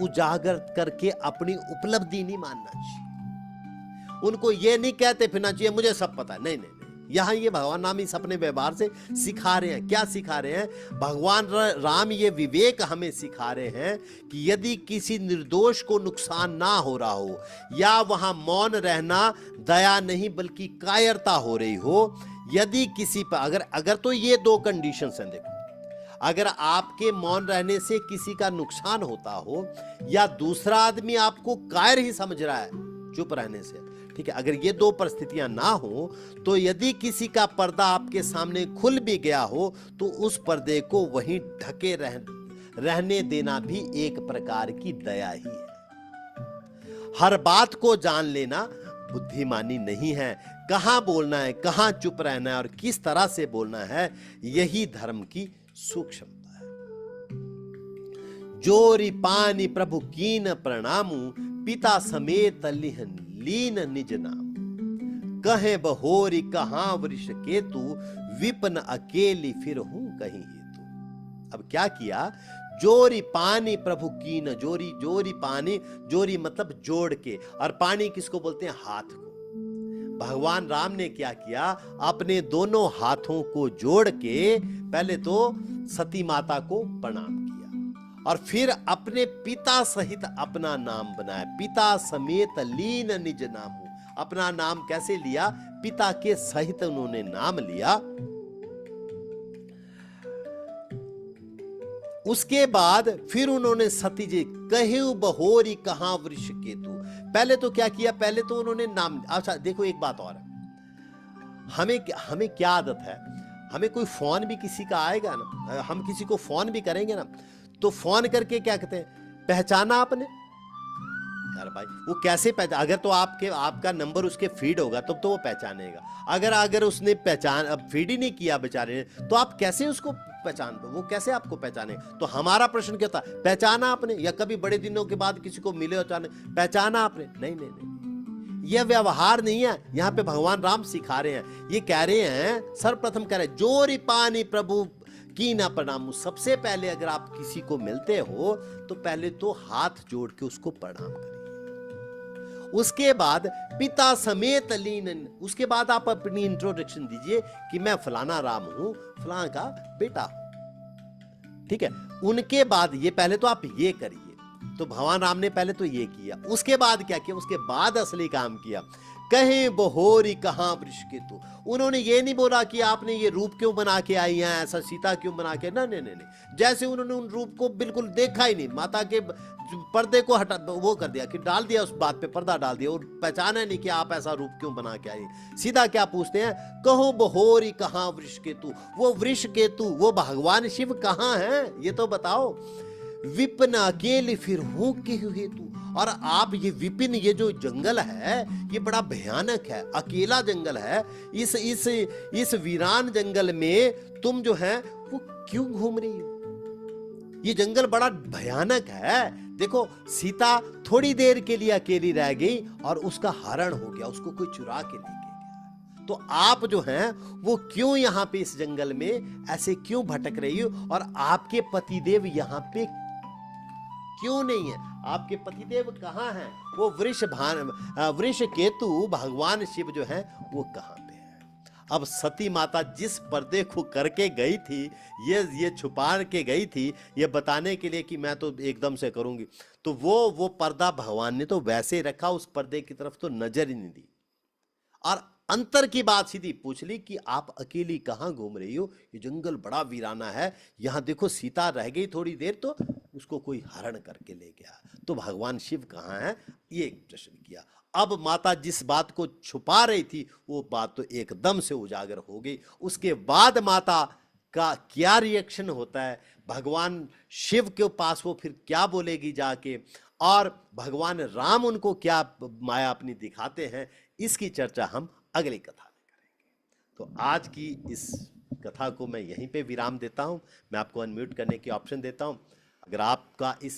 उजागर करके अपनी उपलब्धि नहीं मानना चाहिए। उनको ये नहीं कहते फिरना चाहिए मुझे सब पता है, नहीं नहीं नहीं। यहां ये भगवान राम इस अपने व्यवहार से सिखा रहे हैं। क्या सिखा रहे हैं? भगवान राम ये विवेक हमें सिखा रहे हैं कि यदि किसी निर्दोष को नुकसान ना हो रहा हो, या वहां मौन रहना दया नहीं बल्कि कायरता हो रही हो, यदि किसी पर अगर तो ये दो कंडीशंस हैं। देखो, अगर आपके मौन रहने से किसी का नुकसान होता हो, या दूसरा आदमी आपको कायर ही समझ रहा है चुप रहने से, ठीक है, अगर ये दो परिस्थितियां ना हो, तो यदि किसी का पर्दा आपके सामने खुल भी गया हो, तो उस पर्दे को वहीं ढके रहने देना भी एक प्रकार की दया ही है। हर बात को जान लेना बुद्धिमानी नहीं है। कहां बोलना है, कहां चुप रहना है और किस तरह से बोलना है, यही धर्म की सूक्ष्मता है। जोरी पानी प्रभु कीन प्रणामु, पिता समेत लीन निज नाम। कहे बहोरी कहां वृष केतु, विपन अकेली फिर हूं कहीं हेतु। अब क्या किया? जोरी पानी प्रभु कीन, जोरी पानी, जोरी मतलब जोड़ के, और पानी किसको बोलते हैं? हाथ को। भगवान राम ने क्या किया? अपने दोनों हाथों को जोड़ के पहले तो सती माता को प्रणाम किया, और फिर अपने पिता सहित अपना नाम बनाया। पिता समेत लीन निज नामु। अपना नाम कैसे लिया? पिता के सहित उन्होंने नाम लिया। उसके बाद फिर उन्होंने सती जी कहेउ बहोरी कहां वृष केतु। पहले तो क्या किया? पहले तो उन्होंने नाम। अच्छा देखो एक बात और है, हमें क्या आदत है, हमें कोई फोन भी किसी का आएगा ना, हम किसी को फोन भी करेंगे ना, तो फोन करके क्या कहते हैं? पहचाना आपने? यार भाई वो कैसे पहचान? अगर तो आपका नंबर उसके फीड होगा तब तो वो पहचानेगा। अगर उसने फीड ही नहीं किया बेचारे ने, तो आप कैसे उसको पहचान, वो कैसे आपको पहचाने? तो हमारा प्रश्न क्या था? पहचाना आपने? या कभी बड़े दिनों के बाद किसी को मिले अचानक, पहचाना आपने? नहीं नहीं नहीं, यह व्यवहार नहीं है। यहां पे भगवान राम सिखा रहे हैं, ये कह रहे हैं, सर्वप्रथम कह रहे हैं जोरी पानी प्रभु की ना प्रणाम। सबसे पहले अगर आप किसी को मिलते हो तो पहले तो हाथ जोड़ के उसको प्रणाम करिए। उसके बाद पिता समेत लीन, उसके बाद आप अपनी इंट्रोडक्शन दीजिए कि मैं फलाना राम हूं, फलाना का बेटा हूं, ठीक है। उनके बाद ये पहले तो आप ये करिए, तो भगवान राम ने पहले तो ये किया, उसके बाद क्या किया, उसके बाद असली काम किया। कहे बहोरी कहाँ वृष के तू, उन्होंने ये नहीं बोला कि आपने ये रूप क्यों बना के आई हैं, ऐसा सीता क्यों बना के, नहीं नहीं नहीं, जैसे उन्होंने उन रूप को बिल्कुल देखा ही नहीं, माता के पर्दे को हटा वो कर दिया कि डाल दिया, उस बात पे पर्दा डाल दिया और पहचाना नहीं कि आप ऐसा रूप क्यों बना के आई। सीधा क्या पूछते हैं, कहो बहोरी कहाँ वृष केतु, वो वृष केतु वो भगवान शिव कहाँ हैं ये तो बताओ। विपिन अकेले फिर हूं के हेतु, और आप ये विपिन ये जो जंगल है ये बड़ा भयानक है, अकेला जंगल है, इस वीरान जंगल में तुम जो है वो क्यों घूम रही हो, ये जंगल बड़ा भयानक है। देखो सीता थोड़ी देर के लिए अकेली रह गई और उसका हरण हो गया, उसको कोई चुरा के ले गया, तो आप जो हैं वो क्यों यहाँ पे इस जंगल में ऐसे क्यों भटक रही हो, और आपके पतिदेव यहाँ पे क्यों नहीं है, आपके पतिदेव कहाँ हैं, वो वृष केतु भगवान शिव जो है वो कहाँ पे है। अब सती माता जिस पर्दे को करके गई थी, ये छुपा के गई थी, ये बताने के लिए कि मैं तो एकदम से करूंगी, तो वो पर्दा भगवान ने तो वैसे रखा, उस पर्दे की तरफ तो नजर ही नहीं दी, और अंतर की बात सीधी पूछ ली कि आप अकेली कहाँ घूम रही हो, ये जंगल बड़ा वीराना है, यहाँ देखो सीता रह गई थोड़ी देर तो उसको कोई हरण करके ले गया, तो भगवान शिव कहाँ हैं, ये प्रश्न किया। अब माता जिस बात को छुपा रही थी वो बात तो एकदम से उजागर हो गई। उसके बाद माता का क्या रिएक्शन होता है, भगवान शिव के पास वो फिर क्या बोलेगी जाके, और भगवान राम उनको क्या माया अपनी दिखाते हैं, इसकी चर्चा हम अगली कथा में करेंगे। तो आज की इस कथा को मैं यहीं पे विराम देता हूं। मैं आपको अनम्यूट करने की ऑप्शन देता हूं। अगर आपका इस